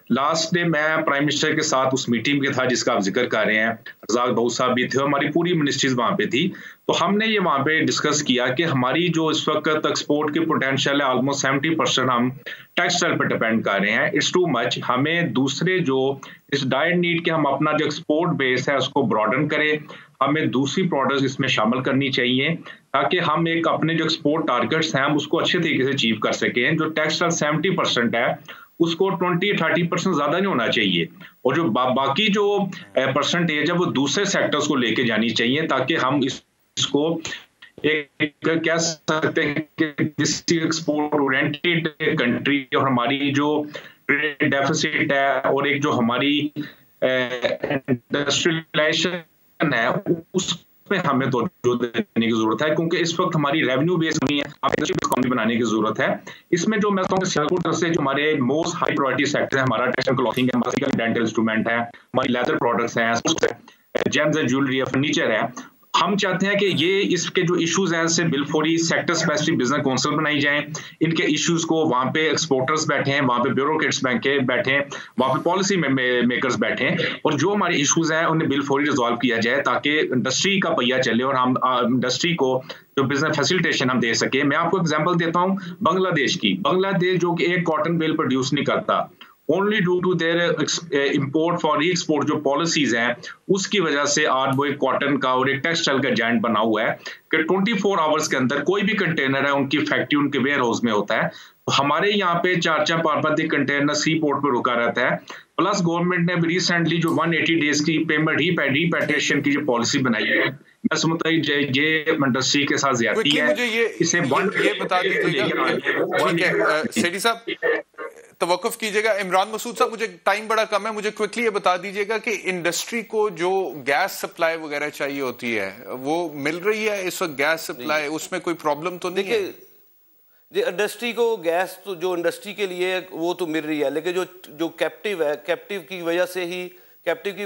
لاسٹ ڈے میں پرائم منسٹر کے ساتھ اس میٹنگ میں تھا جس کا آپ ذکر کر رہے ہیں, رزاق بہو صاحب بھی تھے, ہماری پوری منسٹریز وہاں پہ تھی. تو ہم نے یہ وہاں پہ ڈسکس کیا کہ ہماری جو اس وقت ایکسپورٹ کی پوٹینشیل ہے آلموسٹ 70% ہم ٹیکسٹائل پہ ڈپینڈ کر رہے ہیں. It's too much. ہمیں دوسرے جو اس ڈائٹ نیڈ کے ہم اپنا جو ایکسپورٹ بیس ہے اس کو براڈن کریں, ہمیں دوسری پروڈکٹس اس میں شامل کرنی چاہیے تاکہ ہم ایک اپنے جو ایکسپورٹ ٹارگیٹس ہیں ہم اس کو اچھے طریقے سے اچیو کر سکیں. جو ٹیکسٹائل 70% ہے اس کو 20-30% زیادہ نہیں ہونا چاہیے, اور جو باقی جو پرسنٹیج ہے وہ دوسرے سیکٹرز کو لے کے جانی چاہیے تاکہ ہم اس کو ایک کہہ سکتے ہیں کہ ایکسپورٹ اورینٹیڈ کنٹری, اور ہماری جو ٹریڈ ڈیفیسٹ ہے اور ایک جو ہماری انڈسٹریلائزیشن ہے اس پہ ہمیں توجہ دینے کی ضرورت ہے, کیونکہ اس وقت ہماری ریونیو بیس نہیں ہے, اکانومی بنانے کی ضرورت ہے. اس میں جو میں کہوں کہ سیالکوٹ طرف سے جو ہمارے موسٹ ہائی پرائرٹی سیکٹر ہے, ہمارا ٹیکسٹائل کلوتھنگ ہے, ہمارا ڈینٹل انسٹرومنٹ ہے, ہماری لیدر پروڈکٹس ہیں, جیمز اینڈ جیولری ہے, فرنیچر ہے, ہم چاہتے ہیں کہ یہ اس کے جو ایشوز ہیں سے بالفوری سیکٹر اسپیسیفک بزنس کونسل بنائی جائیں, ان کے ایشوز کو وہاں پہ ایکسپورٹرز بیٹھے ہیں, وہاں پہ بیوروکریٹس بیٹھے ہیں, وہاں پہ پالیسی میکرز بیٹھے ہیں, اور جو ہمارے ایشوز ہیں انہیں بالفوری ریزالو کیا جائے تاکہ انڈسٹری کا پہیہ چلے اور ہم انڈسٹری کو جو بزنس فیسیلیٹیشن ہم دے سکیں. میں آپ کو ایگزامپل دیتا ہوں بنگلہ دیش کی. بنگلہ دیش جو کہ ایک کاٹن بیل پروڈیوس نہیں کرتا, only due to their import for re-export جو پالیسیز ہیں اس کی وجہ سے آج وہ ایک کاٹن کا اور ایک ٹیکسٹائل کا جائنٹ بنا ہوا ہے کہ 24 آورز کے اندر کوئی بھی کنٹینر ہے ان کی فیکٹری ان کے ویئر ہاؤس میں ہوتا ہے. ہمارے یہاں پہ 4-5 کنٹینر سی پورٹ پہ رکا رہتا ہے. پلس گورنمنٹ نے ریسنٹلی جو 180 ڈیز کی پیمنٹ ریپیٹریشن کی جو پالیسی بنائی ہے, میں سمجھتا ہوں یہ انڈسٹری کے ساتھ زیادتی ہے. مجھے یہ بتا دیجیے سیٹھی صاحب, توقف کیجیے گا. عمران مسعود صاحب, مجھے ٹائم بڑا کم ہے, مجھے کوئکلی یہ بتا دیجیے گا کہ انڈسٹری کو جو گیس سپلائی وغیرہ چاہیے ہوتی ہے وہ مل رہی ہے اس وقت؟ گیس سپلائی اس میں کوئی پرابلم تو نہیں ہے؟ جی, انڈسٹری کو گیس تو جو انڈسٹری کے لیے وہ تو مل رہی ہے, لیکن جو کیپٹیو ہے, کیپٹیو کی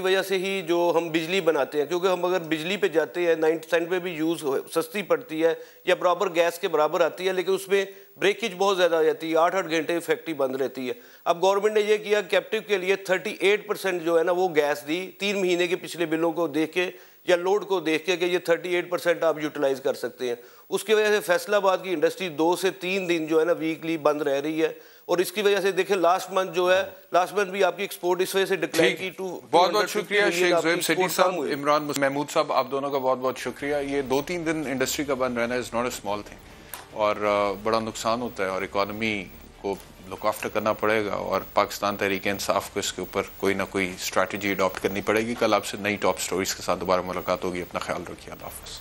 وجہ سے ہی جو ہم بجلی بناتے ہیں, کیونکہ ہم اگر بجلی پہ جاتے ہیں 90 سینٹ پہ بھی یوز سستی پڑتی ہے یا برابر گیس کے برابر آتی ہے, لیکن اس میں بریکیج بہت زیادہ آ جاتی ہے, 8 گھنٹے فیکٹری بند رہتی ہے. اب گورنمنٹ نے یہ کیا کیپٹیو کے لیے 38% جو ہے نا وہ گیس دی 3 مہینے کے پچھلے بلوں کو دیکھ کے یا لوڈ کو دیکھ کے کہ یہ 38% آپ یوٹیلائز کر سکتے ہیں. اس کی وجہ سے فیصل آباد کی انڈسٹری 2 سے 3 دن جو ہے نا ویکلی بند رہ رہی ہے, اور اس کی وجہ سے دیکھیں لاسٹ منتھ بھی آپ کی ایکسپورٹ اس وجہ سے ڈکلائن کی. بہت بہت شکریہ شیخ زویب سیٹھی صاحب, عمران محمود صاحب, آپ دونوں کا بہت بہت شکریہ. یہ 2-3 دن انڈسٹری کا بند رہنا is not a small thing, اور بڑا نقصان ہوتا ہے, اور اکانومی کو لک آفٹر کرنا پڑے گا, اور پاکستان تحریک انصاف کو اس کے اوپر کوئی نہ کوئی اسٹریٹجی اڈاپٹ کرنی پڑے گی. کل آپ سے نئی ٹاپ سٹوریز کے ساتھ دوبارہ ملاقات ہوگی. اپنا خیال رکھیے. اللہ حافظ.